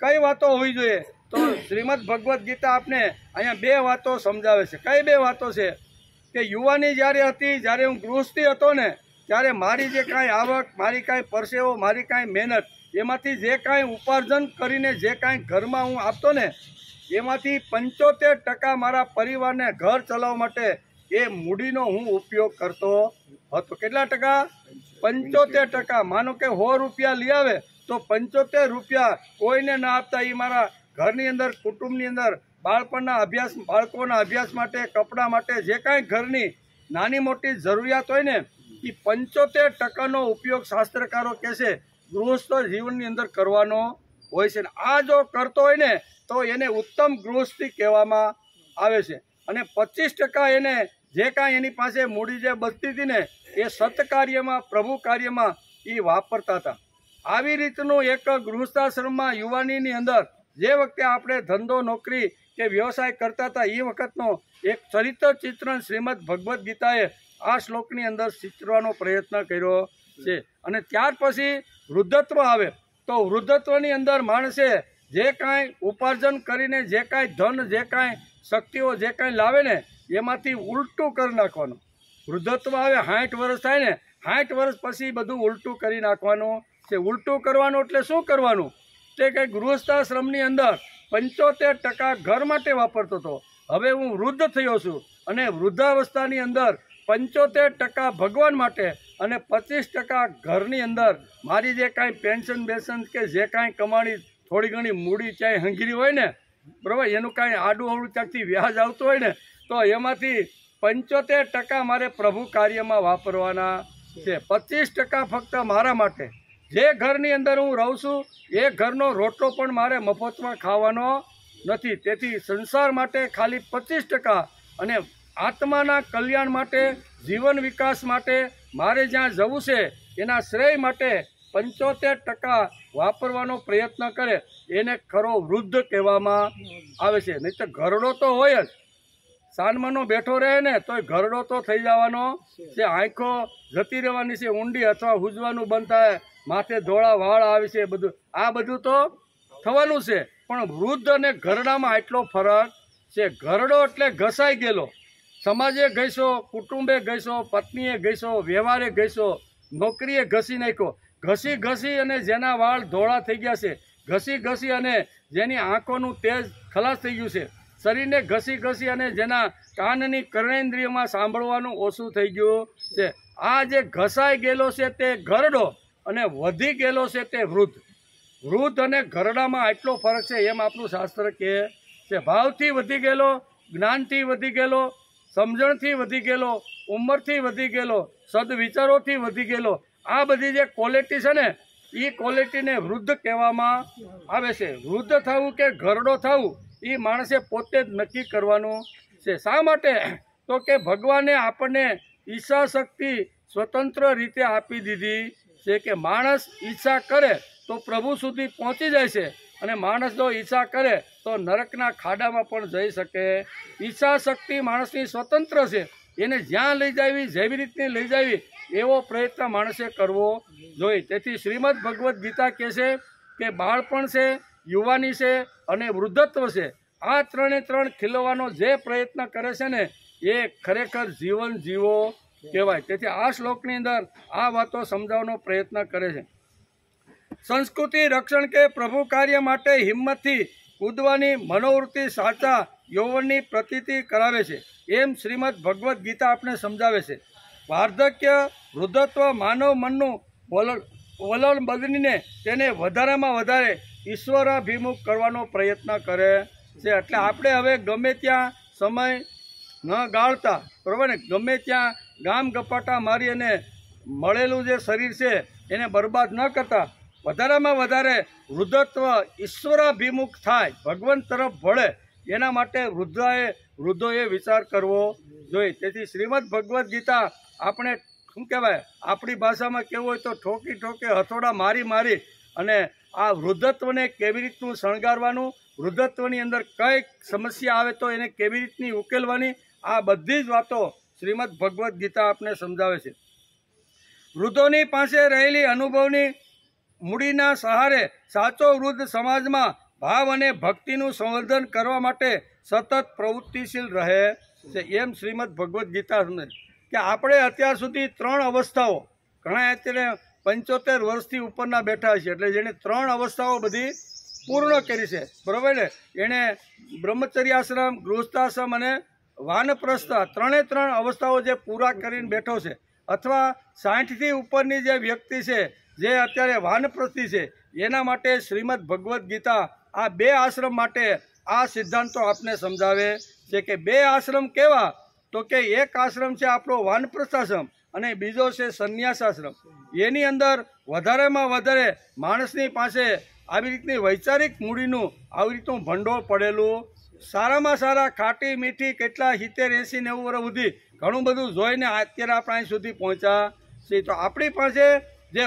S1: કઈ વાતો હોવી જોઈએ? તો શ્રીમદ ભગવદ્ ગીતા આપને અહીંયા 2 વાતો સમજાવે છે. કઈ 2 વાતો છે? કે યુવાની જ્યારે હતી, જ્યારે હું ગૃહસ્થી હતો ને ત્યારે મારી જે કાંઈ આવક, મારી કાંઈ પરસેવો, મારી કાંઈ મહેનત, એમાંથી જે કાંઈ ઉપાર્જન કરીને જે કાંઈ ઘરમાં હું આપતો ને એમાંથી 75% મારા પરિવારને ઘર ચલાવવા માટે એ મૂડીનો હું ઉપયોગ કરતો હતો. કેટલા ટકા? 75%. માનો કે 100 રૂપિયા લઈ આવે તો 75 રૂપિયા કોઈને ના આપતા એ મારા ઘરની અંદર, કુટુંબની અંદર બાળપણના અભ્યાસ, બાળકોના અભ્યાસ માટે, કપડાં માટે જે કાંઈ ઘરની નાની મોટી જરૂરિયાત હોય ને એ 75%નો ઉપયોગ શાસ્ત્રકારો કહે છે ગૃહસ્થ જીવનની અંદર કરવાનો હોય છે. આ જો કરતો હોય ને તો એને ઉત્તમ ગૃહસ્થી કહેવામાં આવે છે. અને 25% એને જે કાંઈ એની પાસે મૂડી જે બચતી હતી ને એ સત્કાર્યમાં, પ્રભુ કાર્યમાં એ વાપરતા હતા. આવી રીતનું એક ગૃહસ્થાશ્રમમાં યુવાનીની અંદર જે વખતે આપણે ધંધો, નોકરી કે વ્યવસાય કરતા હતા એ વખતનો એક ચરિત્ર ચિત્રણ શ્રીમદ ભગવદ્ ગીતાએ આ શ્લોકની અંદર ચિત્રવાનો પ્રયત્ન કર્યો છે. અને ત્યાર પછી વૃદ્ધત્વ આવે તો વૃદ્ધત્વની અંદર માણસે જે કાંઈ ઉપાર્જન કરીને જે કાંઈ ધન, જે કાંઈ શક્તિઓ જે કાંઈ લાવે ને એમાંથી ઉલટું કરી નાખવાનું. વૃદ્ધત્વ આવે 60 વર્ષ થાય ને 60 વર્ષ પછી બધું ઉલટું કરી નાખવાનું છે. ઉલટું કરવાનું એટલે શું કરવાનું? તે કે ગૃહસ્થાશ્રમની અંદર 75% ઘર માટે વાપરતો હતો. હવે હું વૃદ્ધ થયો છું અને વૃદ્ધાવસ્થાની અંદર 75% ભગવાન માટે અને 25% ઘરની અંદર મારી જે કાંઈ પેન્શન બેન્શન કે જે કાંઈ કમાણી થોડી ઘણી મૂડી ચાહે હંગીરી હોય ને, બરાબર, એનું કાંઈ આડું અવળું ત્યાંથી વ્યાજ આવતું હોય ને તો એમાંથી 75% મારે પ્રભુ કાર્યમાં વાપરવાના છે. 25% ફક્ત મારા માટે. જે ઘરની અંદર હું રહું છું એ ઘરનો રોટલો પણ મારે મફતમાં ખાવાનો નથી. તેથી સંસાર માટે ખાલી 25% અને આત્માના કલ્યાણ માટે, જીવન વિકાસ માટે, મારે જ્યાં જવું છે એના શ્રેય માટે 75% વાપરવાનો પ્રયત્ન કરે એને ખરો વૃદ્ધ કહેવામાં આવે છે. નહીં તો ઘરડો તો હોય જ, સાનમાનો બેઠો રહે ને તોય ઘરડો તો થઈ જવાનો છે. આંખો જતી રહેવાની છે ઊંડી, અથવા હુજવાનું બંધ થાય, માથે ધોળા વાળ આવે છે, બધું તો થવાનું છે. પણ વૃદ્ધ અને ઘરડામાં એટલો ફરક છે. ઘરડો એટલે ઘસાઈ ગયેલો, સમાજે ઘસ્યો, કુટુંબે ઘસ્યો, પત્નીએ ઘસ્યો, વ્યવહારે ઘસ્યો, નોકરીએ ઘસી નાખ્યો, ઘસી અને જેના વાળ ધોળા થઈ ગયા છે, ઘસી અને જેની આંખોનું તેજ ખલાસ થઈ ગયું છે, શરીરને ઘસી અને જેના કાનની કર્ણેન્દ્રિયમાં સાંભળવાનું ઓછું થઈ ગયું છે. આ જે ઘસાઈ ગયેલો છે તે ઘરડો અને વધી ગયેલો છે તે વૃદ્ધ. વૃદ્ધ અને ઘરડામાં આટલો ફરક છે એમ આપણું શાસ્ત્ર કહે છે. ભાવથી વધી ગયેલો, જ્ઞાનથી વધી ગયેલો, સમજણથી વધી ગયેલો, ઉંમરથી વધી ગયેલો, સદવિચારોથી વધી ગયેલો, આ બધી જે ક્વોલિટી છે ને એ ક્વોલિટીને વૃદ્ધ કહેવામાં આવે છે. વૃદ્ધ થવું કે ઘરડો થવું એ માણસે પોતે જ નક્કી કરવાનું છે. શા માટે? તો કે ભગવાને આપણને ઈચ્છા શક્તિ સ્વતંત્ર રીતે આપી દીધી છે કે માણસ ઈચ્છા કરે તો પ્રભુ સુધી પહોંચી જાય છે, અને માણસ જો ઈચ્છા કરે તો નરકના ખાડામાં પણ જઈ શકે. ઈચ્છા શક્તિ માણસની સ્વતંત્ર છે, એને જ્યાં લઈ જાવી, જેવી રીતની લઈ જાવી એવો પ્રયત્ન માણસે કરવો જોઈએ. તેથી શ્રીમદ ભગવદ્ ગીતા કહે છે કે બાળપણ છે, યુવાની છે અને વૃદ્ધત્વ છે, આ ત્રણ ખીલવાનો જે પ્રયત્ન કરે છે ને એ ખરેખર જીવન જીવો કહેવાય. તેથી આ શ્લોકની અંદર આ વાતો સમજાવવાનો પ્રયત્ન કરે છે. સંસ્કૃતિ રક્ષણ કે પ્રભુ કાર્ય માટે હિંમતથી કૂદવાની મનોવૃત્તિ સાચા યૌવનની પ્રતીતિ કરાવે છે એમ શ્રીમદ ભગવદ્ ગીતા આપણે સમજાવે છે. વાર્ધક્ય, વૃદ્ધત્વ માનવ મનનું વલણ બદલીને તેને વધારેમાં વધારે ઈશ્વરાભિમુખ કરવાનો પ્રયત્ન કરે છે. એટલે આપણે હવે ગમે ત્યાં સમય ન ગાળતા, બરાબર ને, ગમે ત્યાં ગામ ગપાટા મારી અને મળેલું જે શરીર છે એને બરબાદ ન કરતા વધારેમાં વધારે વૃદ્ધત્વ ઈશ્વરાભિમુખ થાય, ભગવાન તરફ વળે, એના માટે વૃદ્ધોએ વિચાર કરવો જોઈએ. તેથી શ્રીમદ ભગવદ્ ગીતા આપણે શું કહેવાય, આપણી ભાષામાં કહેવું હોય તો ઠોકે હથોડા મારી અને આ વૃદ્ધત્વને કેવી રીતનું શણગારવાનું, વૃદ્ધત્વની અંદર કઈ સમસ્યા આવે તો એને કેવી રીતની ઉકેલવાની, આ બધી જ વાતો શ્રીમદ ભગવદ્ ગીતા આપણે સમજાવે છે. વૃદ્ધોની પાસે રહેલી અનુભવની મૂડીના સહારે સાચો વૃદ્ધ સમાજમાં ભાવ અને ભક્તિનું સંવર્ધન કરવા માટે સતત પ્રવૃત્તિશીલ રહે છે એમ શ્રીમદ ભગવદ્ ગીતા સમજે કે આપણે અત્યાર સુધી 3 અવસ્થાઓ, ઘણા અત્યારે 75 વર્ષથી ઉપરના બેઠા છે, એટલે જેણે 3 અવસ્થાઓ બધી પૂર્ણ કરી છે, બરાબર ને. એણે બ્રહ્મચર્યાશ્રમ, ગૃહસ્થાશ્રમ અને વાનપ્રસ્થ 3 અવસ્થાઓ જે પૂરા કરીને બેઠો છે. અથવા 60થી ઉપરની જે વ્યક્તિ છે જે અત્યારે વાનપ્રસ્થી છે એના માટે શ્રીમદ ભગવદ્ ગીતા આ 2 આશ્રમ માટે આ સિદ્ધાંતો આપને સમજાવે છે કે 2 આશ્રમ કેવા, તો કે એક આશ્રમ છે આપણો વાનપ્રસ્થાશ્રમ અને બીજો છે સંન્યાસાશ્રમ. એની અંદર વધારેમાં વધારે માણસની પાસે આવી રીતની વૈચારિક મૂડીનું આવી રીતનું ભંડોળ પડેલું, સારામાં સારા ખાટી મીઠી કેટલા 70, 80, 90 વર્ષ સુધી ઘણું બધું જોઈને અત્યારે આપણે અહીં સુધી પહોંચ્યા છીએ. તો આપણી પાસે જે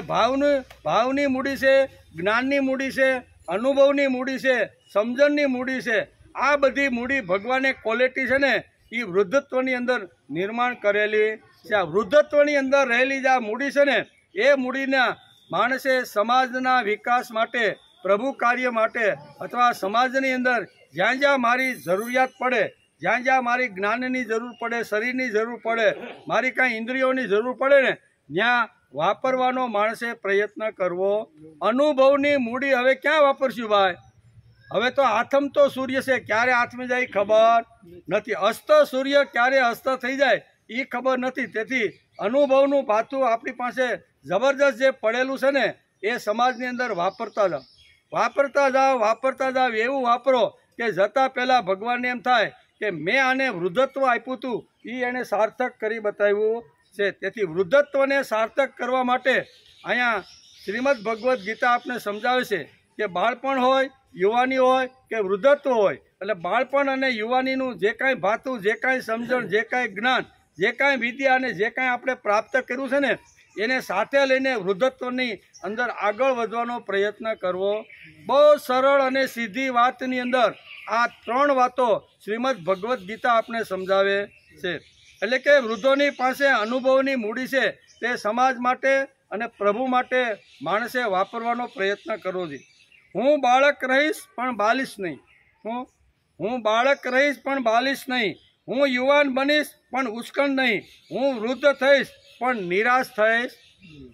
S1: ભાવની મૂડી છે, જ્ઞાનની મૂડી છે, અનુભવની મૂડી છે, સમજણની મૂડી છે, આ બધી મૂડી ભગવાને ક્વોલિટી છે ને એ વૃદ્ધત્વની અંદર નિર્માણ કરેલી છે. આ વૃદ્ધત્વની અંદર રહેલી જે આ મૂડી છે ને એ મૂડીના માણસે સમાજના વિકાસ માટે, પ્રભુ કાર્ય માટે, અથવા સમાજની અંદર જ્યાં જ્યાં મારી જરૂરિયાત પડે, જ્યાં જ્યાં મારી જ્ઞાનની જરૂર પડે, શરીરની જરૂર પડે, મારી કાંઈ ઇન્દ્રિયોની જરૂર પડે ને ત્યાં વાપરવાનો માણસે પ્રયત્ન કરવો. અનુભવની મૂડી હવે ક્યાં વાપરશું ભાઈ? હવે તો આથમતો સૂર્ય છે, ક્યારે આથમી જાય ખબર નથી, અસ્ત સૂર્ય ક્યારે અસ્ત થઈ જાય એ ખબર નથી. તેથી અનુભવનું પાથું આપણી પાસે જબરજસ્ત જે પડેલું છે ને એ સમાજની અંદર વાપરતા જાઓ એવું વાપરો કે જતાં પહેલાં ભગવાનને એમ થાય કે મેં આને વૃદ્ધત્વ આપ્યું હતું એ એણે સાર્થક કરી બતાવ્યું છે. તેથી વૃદ્ધત્વને સાર્થક કરવા માટે અહીંયા શ્રીમદ ભગવદ્ ગીતા આપને સમજાવે છે કે બાળપણ હોય, યુવાની હોય કે વૃદ્ધત્વ હોય, એટલે બાળપણ અને યુવાનીનું જે કાંઈ ભાતું, જે કાંઈ સમજણ, જે કાંઈ જ્ઞાન, જે કાંઈ વિદ્યા અને જે કાંઈ આપણે પ્રાપ્ત કર્યું છે ને એને સાથે લઈને વૃદ્ધત્વની અંદર આગળ વધવાનો પ્રયત્ન કરવો. બહુ સરળ અને સીધી વાતની અંદર આ 3 વાતો શ્રીમદ ભગવદ્ ગીતા આપણે સમજાવે છે. એટલે કે વૃદ્ધોની પાસે અનુભવની મૂડી છે, તે સમાજ માટે અને પ્રભુ માટે માણસે વાપરવાનો પ્રયત્ન કરવો જોઈએ. હું બાળક રહીશ પણ બાલીશ નહીં, હું બાળક રહીશ પણ બાલીશ નહીં, હું યુવાન બનીશ પણ ઉશ્કણ નહીં, હું વૃદ્ધ થઈશ પણ નિરાશ થઈશ.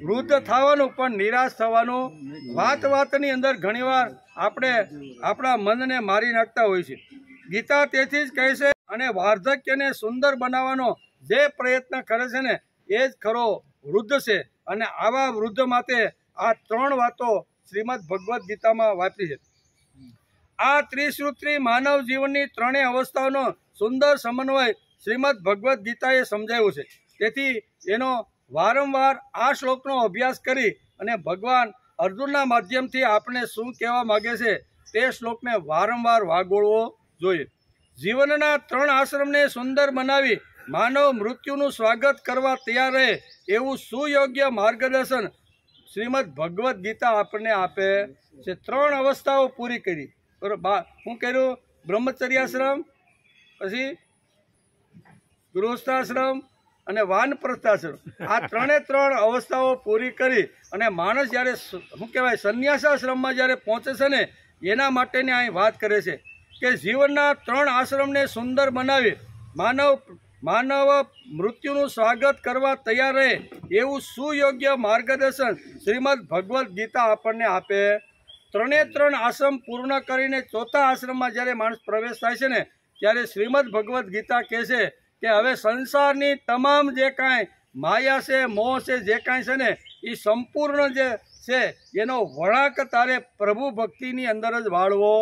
S1: વૃદ્ધ થવાનું પણ નિરાશ થવાનું વાતની અંદર ઘણીવાર આપણે આપણા મનને મારી નાખતા હોય છે. ગીતા તેથી જ કહે છે અને વાર્ધક્યને સુંદર બનાવવાનો જે પ્રયત્ન કરે છે ને એ જ ખરો વૃદ્ધ છે. અને આવા વૃદ્ધ માટે આ 3 વાતો શ્રીમદ ભગવદ્ ગીતામાં વાપરી છે. આ ત્રિસૂત્રી માનવ જીવનની 3 અવસ્થાઓનો સુંદર સમન્વય શ્રીમદ ભગવદ્ ગીતાએ સમજાવ્યું છે. તેથી એનો વારંવાર આ શ્લોકનો અભ્યાસ કરી અને ભગવાન અર્જુનના માધ્યમથી આપણે શું કહેવા માગે છે તે શ્લોકને વારંવાર વાગોળવો જોઈએ. જીવનના 3 આશ્રમને સુંદર બનાવી માનવ મૃત્યુનું સ્વાગત કરવા તૈયાર રહે એવું સુયોગ્ય માર્ગદર્શન શ્રીમદ ભગવદ્ ગીતા આપણને આપે છે. 3 અવસ્થાઓ પૂરી કરી. શું કર્યું? બ્રહ્મચર્યાશ્રમ, પછી ગૃહસ્થાશ્રમ અને વાનપ્રસ્થાશ્રમ. આ 3 અવસ્થાઓ પૂરી કરી અને માણસ જ્યારે શું કહેવાય સંન્યાસાશ્રમમાં જ્યારે પહોંચે છે ને એના માટેની અહીં વાત કરે છે કે જીવનના 3 આશ્રમને સુંદર બનાવી માનવ મૃત્યુનું સ્વાગત કરવા તૈયાર રહે એવું સુયોગ્ય માર્ગદર્શન શ્રીમદ ભગવદ્ ગીતા આપણને આપે. 3 આશ્રમ પૂર્ણ કરીને 4થા આશ્રમમાં જ્યારે માણસ પ્રવેશ થાય છે ને ત્યારે શ્રીમદ ભગવદ્ ગીતા કહે છે કે હવે સંસારની તમામ જે કાંઈ માયા છે, મોહ છે, જે કાંઈ છે ને એ સંપૂર્ણ જે છે એનો વળાંક તારે પ્રભુ ભક્તિની અંદર જ વાળવો.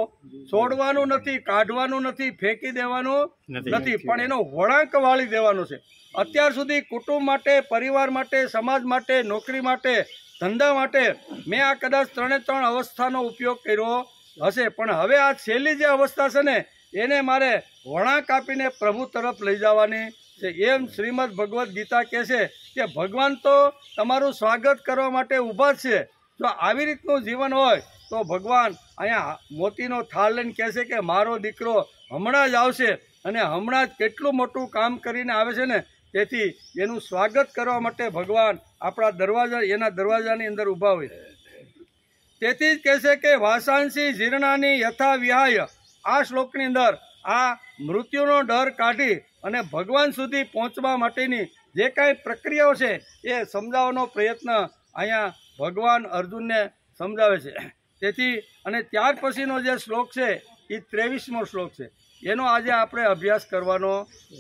S1: છોડવાનું નથી, કાઢવાનું નથી, ફેંકી દેવાનું નથી, પણ એનો વળાંક વાળી દેવાનો છે. અત્યાર સુધી કુટુંબ માટે, પરિવાર માટે, સમાજ માટે, નોકરી માટે, ધંધા માટે મેં આ કદાચ 3 અવસ્થાનો ઉપયોગ કર્યો હશે, પણ હવે આ છેલ્લી જે અવસ્થા છે ને એને મારે વળાંક આપીને પ્રભુ તરફ લઈ જવાની છે. એમ શ્રીમદ ભગવદ્ ગીતા કહે છે કે ભગવાન તો તમારું સ્વાગત કરવા માટે ઊભા જ છે. જો આવી રીતનું જીવન હોય તો ભગવાન અહીંયા મોતીનો થાળ લઈને કહે છે કે મારો દીકરો હમણાં જ આવશે અને હમણાં જ કેટલું મોટું કામ કરીને આવે છે ને, તેથી એનું સ્વાગત કરવા માટે ભગવાન આપણા એના દરવાજાની અંદર ઊભા હોય. તેથી જ કહે છે કે વાસાંસી જીર્ણાની યથા વિહાય. આ શ્લોકની અંદર આ મૃત્યુનો ડર કાઢી અને ભગવાન સુધી પહોંચવા માટેની જે કાંઈ પ્રક્રિયાઓ છે એ સમજાવવાનો પ્રયત્ન અહીંયા ભગવાન અર્જુનને સમજાવે છે. તેથી અને ત્યાર પછીનો જે શ્લોક છે એ 23મો શ્લોક છે, એનો આજે આપણે અભ્યાસ કરવાનો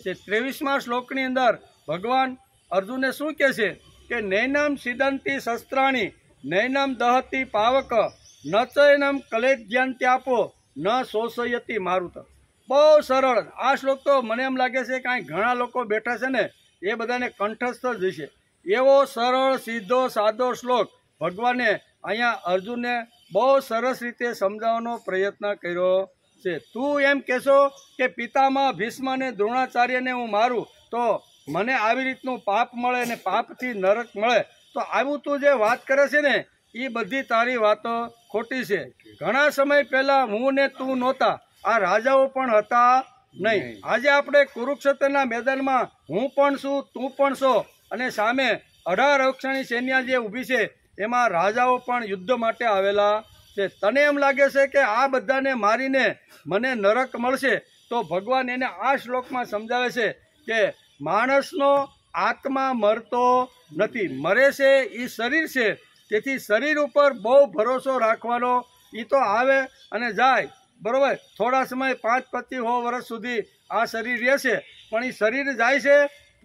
S1: છે. 23મા શ્લોકની અંદર ભગવાન અર્જુનને શું કહે છે કે નૈનમ સિદંતી શસ્ત્રાણી નૈનમ દહતી પાવક ન ચૈનમ કલેજ્યાંત્યાપો ન શોષયતી મારુત. બહુ સરળ આ શ્લોક તો મને એમ લાગે છે કાંઈ ઘણા લોકો બેઠા છે ને એ બધાને કંઠસ્થ જ હશે. એવો સરળ, સીધો, સાદો શ્લોક ભગવાને અહીંયા અર્જુનને બહુ સરસ રીતે સમજાવવાનો પ્રયત્ન કર્યો છે. તું એમ કહેશો કે પિતામાં ભીષ્મ અને દ્રોણાચાર્યને હું મારું તો મને આવી રીતનું પાપ મળે ને પાપથી નરક મળે, તો આવું તું જે વાત કરે છે ને એ બધી તારી વાતો ખોટી છે. ઘણા સમય પહેલાં હું ને તું નહોતા, આ રાજાઓ પણ હતા નહીં. આજે આપણે કુરુક્ષેત્રના મેદાનમાં હું પણ છું, તું પણ છો, અને સામે 18 અક્ષરની સૈન્ય જે ઊભી છે એમાં રાજાઓ પણ યુદ્ધ માટે આવેલા છે. તને એમ લાગે છે કે આ બધાને મારીને મને નરક મળશે, તો ભગવાન એને આ શ્લોકમાં સમજાવે છે કે માણસનો આત્મા મરતો નથી, મરે છે એ શરીર છે. તેથી શરીર ઉપર બહુ ભરોસો રાખવાનો. એ તો આવે અને જાય, બરાબર, થોડા સમય 5, 25, 100 વર્ષ સુધી આ શરીર રહેશે, પણ એ શરીર જાય છે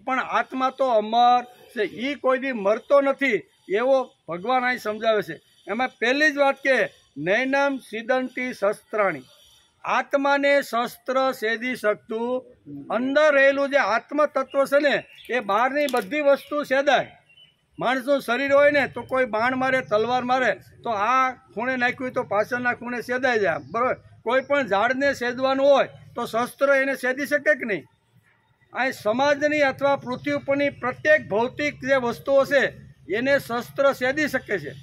S1: પણ આત્મા તો અમર છે, એ કોઈ દી મરતો નથી, એવો ભગવાન અહીં સમજાવે છે. એમાં પહેલી જ વાત કે નૈનમ સિદંતી શસ્ત્રાણી, આત્માને શસ્ત્ર સેદી શકતું અંદર રહેલું જે આત્મ તત્વ છે ને એ બહારની બધી વસ્તુ સેદાય. માણસનું શરીર હોય ને તો કોઈ બાણ મારે, તલવાર મારે તો આ ખૂણે નાખ્યું તો પાછળના ખૂણે સેદાઈ જાય, બરાબર. કોઈ પણ ઝાડને છેદવાનું હોય તો શસ્ત્ર એને છેદી શકે કે નહીં? આ સમાજની અથવા પૃથ્વી ઉપરની પ્રત્યેક ભૌતિક જે વસ્તુઓ છે એને શસ્ત્ર છેદી શકે છે.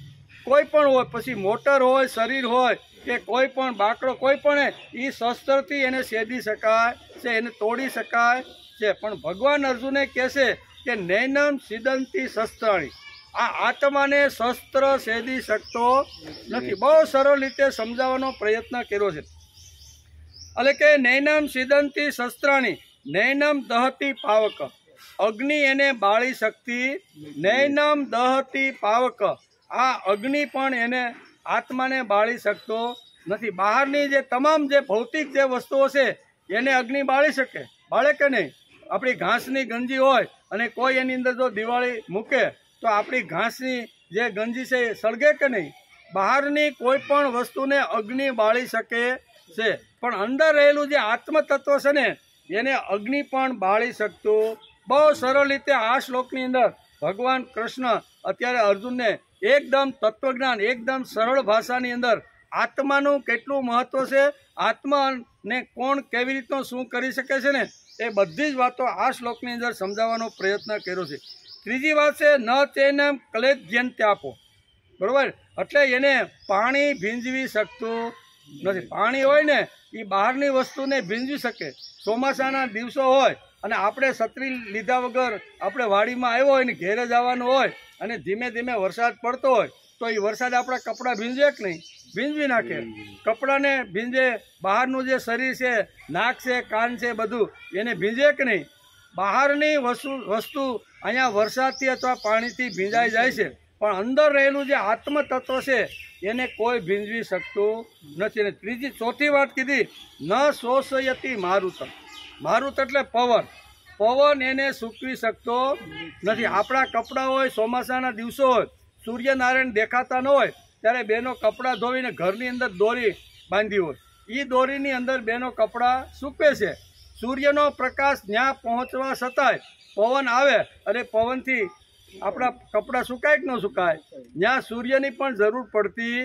S1: કોઈ પણ હોય, પછી મોટર હોય, શરીર હોય કે કોઈ પણ બાકડો, કોઈ પણ એ શસ્ત્રથી એને છેદી શકાય છે, એને તોડી શકાય છે. પણ ભગવાન અર્જુને કહે છે કે નૈનમ સિદંતી શસ્ત્રાણી, આ આત્માને શસ્ત્ર છેદી શકતો નથી. બહુ સરળ રીતે સમજાવવાનો પ્રયત્ન કર્યો છે. એટલે કે નૈનમ સિદંતી શસ્ત્રાણી નૈનમ દહતી પાવક, અગ્નિ એને બાળી શકતી. નૈનમ દહતી પાવક, આ અગ્નિ પણ એને આત્માને બાળી શકતો નથી. બહારની જે તમામ જે ભૌતિક જે વસ્તુઓ છે એને અગ્નિ બાળી શકે, બાળે કે નહીં? આપણી ઘાસની ગંજી હોય અને કોઈ એની અંદર જો દિવાળી મૂકે તો આપણી ઘાસની જે ગંજી છે એ સળગે કે નહીં? બહારની કોઈ પણ વસ્તુને અગ્નિ બાળી શકે છે, પણ અંદર રહેલું જે આત્મતત્વ છે ને એને અગ્નિ પણ બાળી શકતું. બહુ સરળ રીતે આ શ્લોકની અંદર ભગવાન કૃષ્ણ અત્યારે અર્જુનને એકદમ તત્વજ્ઞાન, એકદમ સરળ ભાષાની અંદર આત્માનું કેટલું મહત્વ છે, આત્માને કોણ કેવી રીતનો શું કરી શકે છે ને એ બધી જ વાતો આ શ્લોકની અંદર સમજાવવાનો પ્રયત્ન કર્યો છે. ત્રીજી વાત છે ન તેનમ ક્લેદ્યંત્યાપો, બરાબર? એટલે એને પાણી ભીંજવી શકતું નથી. પાણી હોય ને એ બહારની વસ્તુને ભીંજવી શકે. ચોમાસાના દિવસો હોય અને આપણે છત્રી લીધા વગર આપણે વાડીમાં આવ્યો હોય ને ઘેરે જવાનું હોય અને ધીમે ધીમે વરસાદ પડતો હોય તો એ વરસાદ આપણા કપડાં ભીંજે કે નહીં? ભીંજવી નાખે. કપડાને ભીંજે, બહારનું જે શરીર છે, નાક છે, કાન છે, બધું એને ભીંજે કે નહીં? બહારની વસ્તુ અહીંયા વરસાદથી અથવા પાણીથી ભીંજાઈ જાય છે, પણ અંદર રહેલું જે આત્મતત્વ છે એને કોઈ ભીંજવી શકતું નથી. અને ચોથી વાત કીધી ન શોષયતી મારુત. મારુત એટલે પવન. પવન એને સૂકવી શકતો નથી. આપણા કપડાં હોય, ચોમાસાના દિવસો હોય, સૂર્યનારાયણ દેખાતા ન હોય ત્યારે બેનો કપડાં ધોઈને ઘરની અંદર દોરી બાંધી હોય, એ દોરીની અંદર બેનો કપડાં સૂકવે છે. સૂર્યનો પ્રકાશ ત્યાં પહોંચવા છતાંય પવન આવે અને પવનથી આપણા કપડાં સુકાય કે ન સુકાય? ત્યાં સૂર્યની પણ જરૂર પડતી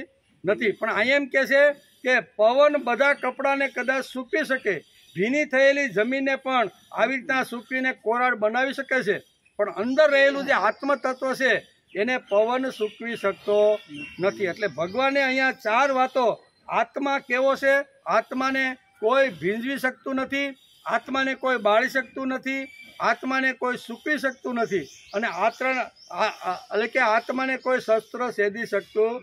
S1: નથી. પણ અહીંયા એમ કહે છે કે પવન બધા કપડાને કદાચ સૂકવી શકે, ભીની થયેલી જમીનને પણ આવી રીતના સૂકવીને કોરાડ બનાવી શકે છે, પણ અંદર રહેલું જે આત્મતત્વ છે એને પવન સૂકવી શકતો નથી. એટલે ભગવાને અહીંયા ચાર વાતો, આત્મા કેવો છે, આત્માને કોઈ ભીંજવી શકતું નથી, આત્માને કોઈ બાળી શકતું નથી, આત્માને કોઈ સૂકવી શકતું નથી, અને એટલે કે આત્માને કોઈ શસ્ત્ર છેદી શકતું.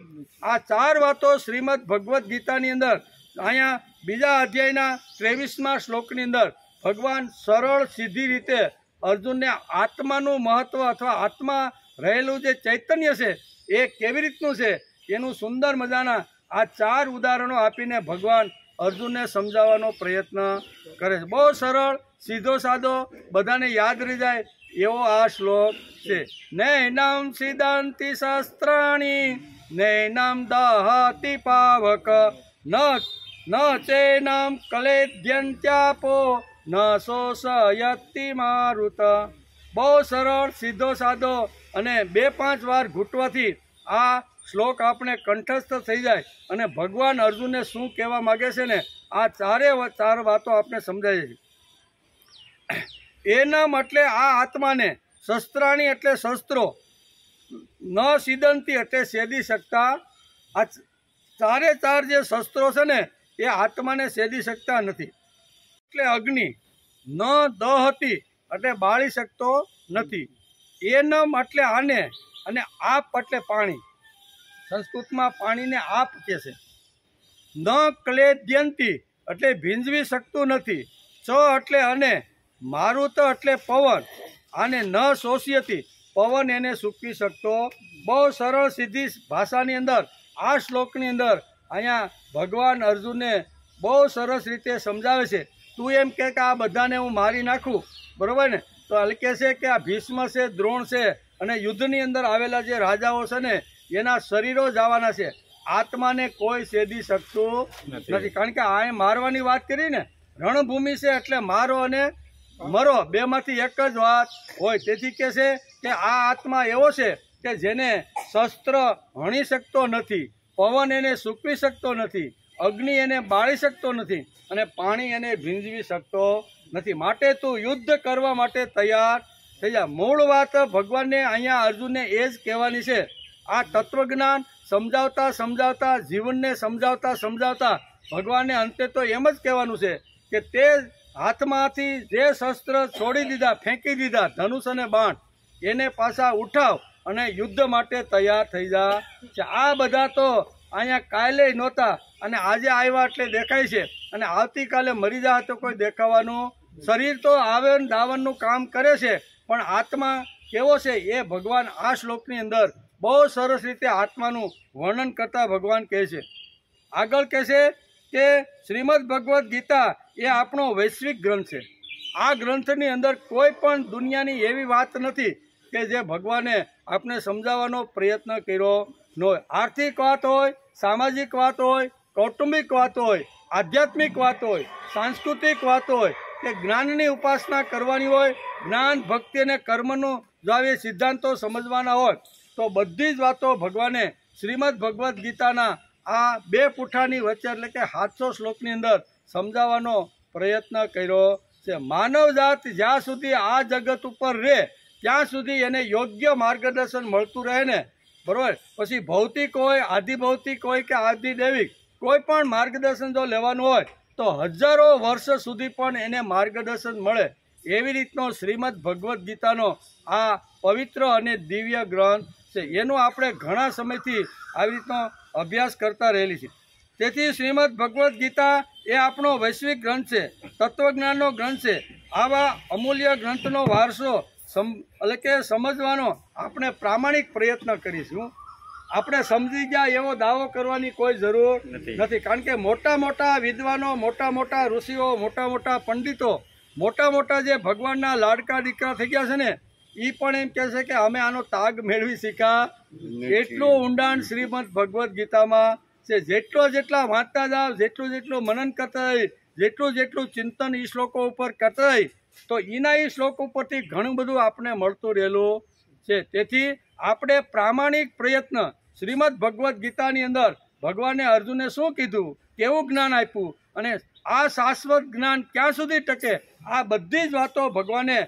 S1: આ ચાર વાતો શ્રીમદ ભગવદ્ ગીતાની અંદર અહીંયા બીજા અધ્યાયના 23મા શ્લોકની અંદર ભગવાન સરળ સીધી રીતે અર્જુનને આત્માનું મહત્વ અથવા આત્મા રહેલું જે ચૈતન્ય છે એ કેવી રીતનું છે એનું સુંદર મજાના આ ચાર ઉદાહરણો આપીને ભગવાન અર્જુનને સમજાવવાનો પ્રયત્ન કરે છે. બહુ સરળ, સીધો સાદો, બધાને યાદ રહી જાય એવો આ શ્લોક છે. નૈનમ સિદંતી શસ્ત્રાણી નૈનમ દહતિ પાવક ન ચૈનમ ક્લેદ્યંત્યાપો ન શોષયતિ મારુત. બહુ સરળ, સીધો સાદો અને 2-5 વાર ઘૂંટવાથી આ શ્લોક આપણે કંઠસ્થ થઈ જાય અને ભગવાન અર્જુનને શું કહેવા માગે છે ને આ ચાર વાતો આપણે સમજાય છે. એનમ એટલે આ આત્માને, શસ્ત્રાણી એટલે શસ્ત્રો, ન સિદંતી એટલે છેદી શકતા. આ ચાર જે શસ્ત્રો છે ને એ આત્માને છેદી શકતા નથી. એટલે અગ્નિ, ન દહતી એટલે બાળી શકતો નથી. એનમ એટલે આને, અને આપ એટલે પાણી, સંસ્કૃતમાં પાણીને આપ કહે છે. ન ક્લેદ્યંતી એટલે ભીંજવી શકતું નથી. ચ એટલે અને, મારુત એટલે પવન, આને ન શોષયતી પવન એને સૂકવી શકતો. બહુ સરળ સીધી ભાષાની અંદર આ શ્લોકની અંદર અહીંયા ભગવાન અર્જુનને બહુ સરસ રીતે સમજાવે છે. તું એમ કે આ બધાને હું મારી નાખું, બરાબર ને? તો હલકે છે કે આ ભીષ્મ છે, દ્રોણ છે અને યુદ્ધની અંદર આવેલા જે રાજાઓ છે ને એના શરીરો જવાના છે. આત્માને કોઈ છેદી શકતું નથી, કારણ કે આ મારવાની વાત કરી ને, રણભૂમિ છે એટલે મારો અને મરો બેમાંથી એક જ વાત હોય. તેથી કહે છે કે આ આત્મા એવો છે કે જેને શસ્ત્ર હણી શકતો નથી, પવન એને સૂકવી શકતો નથી, અગ્નિ એને બાળી શકતો નથી અને પાણી એને ભીંજવી શકતો નથી. માટે તું યુદ્ધ કરવા માટે તૈયાર થઈ જા. મૂળ વાત ભગવાનને અહીંયા અર્જુનને એ જ કહેવાની છે. આ તત્વજ્ઞાન સમજાવતા સમજાવતા, જીવનને સમજાવતા સમજાવતા ભગવાનને અંતે તો એમ જ કહેવાનું છે કે તે હાથમાંથી જે શસ્ત્ર છોડી દીધા, ફેંકી દીધા, ધનુષ અને બાણ, એને પાછા ઉઠાવ અને યુદ્ધ માટે તૈયાર થઈ જા. આ બધા તો અહીંયા કાલે નહોતા અને આજે આવ્યા એટલે દેખાય છે, અને આવતીકાલે મરી જાય તો કોઈ દેખાવાનું. શરીર તો આવેન દાવનનું કામ કરે છે, પણ આત્મા કેવો છે એ ભગવાન આ શ્લોકની અંદર બહુ સરસ રીતે આત્માનું વર્ણન કરતા ભગવાન કહે છે. આગળ કહે છે કે શ્રીમદ ભગવદ્ ગીતા એ આપણો વૈશ્વિક ગ્રંથ છે. આ ગ્રંથની અંદર કોઈ પણ દુનિયાની એવી વાત નથી કે જે ભગવાને આપણે સમજાવવાનો પ્રયત્ન કર્યો ન હોય. આર્થિક વાત હોય, સામાજિક વાત હોય, કૌટુંબિક વાત હોય, આધ્યાત્મિક વાત હોય, સાંસ્કૃતિક વાત હોય કે જ્ઞાનની ઉપાસના કરવાની હોય, જ્ઞાન, ભક્તિ અને કર્મનો જો એ સિદ્ધાંતો સમજવાના હોય તો બધી જ વાતો ભગવાને શ્રીમદ ભગવદ્ ગીતાના આ 2 પુઠાની વચ્ચે એટલે કે 700 શ્લોકની અંદર સમજાવવાનો પ્રયત્ન કર્યો છે. માનવજાત જ્યાં સુધી આ જગત ઉપર રહે ત્યાં સુધી એને યોગ્ય માર્ગદર્શન મળતું રહે ને, બરાબર. પછી ભૌતિક હોય, આધિભૌતિક હોય કે આધિદૈવિક કોઈ પણ માર્ગદર્શન જો લેવાનું હોય તો હજારો વર્ષ સુધી પણ એને માર્ગદર્શન મળે. એવી રીતનો શ્રીમદ ભગવદ્ ગીતાનો આ પવિત્ર અને દિવ્ય ગ્રંથ છે. એનો આપણે ઘણા સમયથી આવી રીતનો અભ્યાસ કરતા રહેલી છે. તેથી શ્રીમદ ભગવદ્ ગીતા એ આપણો વૈશ્વિક ગ્રંથ છે, તત્વજ્ઞાનનો ગ્રંથ છે. આવા અમૂલ્ય ગ્રંથનો વારસો એટલે કે સમજવાનો આપણે પ્રામાણિક પ્રયત્ન કરીશું. આપણે સમજી ગયા એવો દાવો કરવાની કોઈ જરૂર નથી, કારણ કે મોટા મોટા વિદ્વાનો, મોટા મોટા ઋષિઓ, મોટા મોટા પંડિતો, મોટા મોટા જે ભગવાનના લાડકા દીકરા થઈ ગયા છે ને, એ પણ એમ કહે છે કે અમે આનો તાગ મેળવી શીખ્યા. એટલું ઊંડાણ શ્રીમદ ભગવદ્ ગીતામાં છે. જેટલા વાંચતા જાવ, જેટલું મનન કરતા જાય, જેટલું ચિંતન એ શ્લોકો ઉપર કરતા જાય તો એના એ શ્લોક ઉપરથી ઘણું બધું આપણે મળતું રહેલું છે. તેથી આપણે પ્રામાણિક પ્રયત્ન શ્રીમદ ભગવદ્ ગીતાની અંદર ભગવાને અર્જુનને શું કીધું, કેવું જ્ઞાન આપ્યું અને આ શાશ્વત જ્ઞાન ક્યાં સુધી ટકે, આ બધી જ વાતો ભગવાને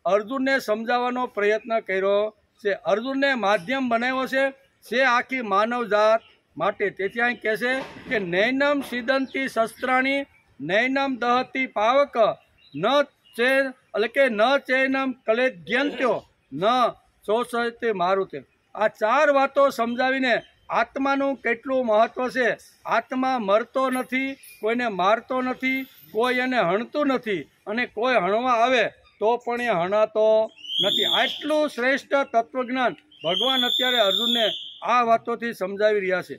S1: અર્જુનને સમજાવવાનો પ્રયત્ન કર્યો છે. અર્જુનને માધ્યમ બનાવ્યો છે આખી માનવજાત માટે. તેથી અહીં કહે છે કે નૈનમ સિદંતી શસ્ત્રાણી નૈનમ દહતી પાવક ન ચે એટલે કે ન ચૈનમ કલેદ્યંત્યો ન શોષયતે મારુતે. આ 4 વાતો સમજાવીને આત્માનું કેટલું મહત્વ છે. આત્મા મરતો નથી, કોઈને મારતો નથી, કોઈ એને હણતું નથી અને કોઈ હણવા આવે તો પણ એ હણાતો નથી. આટલું શ્રેષ્ઠ તત્વજ્ઞાન ભગવાન અત્યારે અર્જુનને આ વાતોથી સમજાવી રહ્યા છે.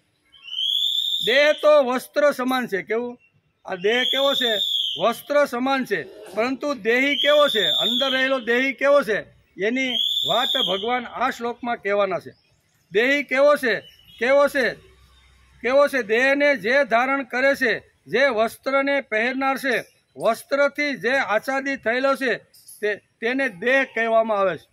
S1: દેહ તો વસ્ત્ર સમાન છે. કેવું? આ દેહ કેવો છે? વસ્ત્ર સમાન છે. પરંતુ દેહી કેવો છે, અંદર રહેલો દેહી કેવો છે, એની વાત ભગવાન આ શ્લોકમાં કહેવાના છે. દેહી કેવો છે? દેહને જે ધારણ કરે છે, જે વસ્ત્રને પહેરનાર છે, વસ્ત્રથી જે આચ્છાદિત થયેલો છે તેને દેહ કહેવામાં આવે છે.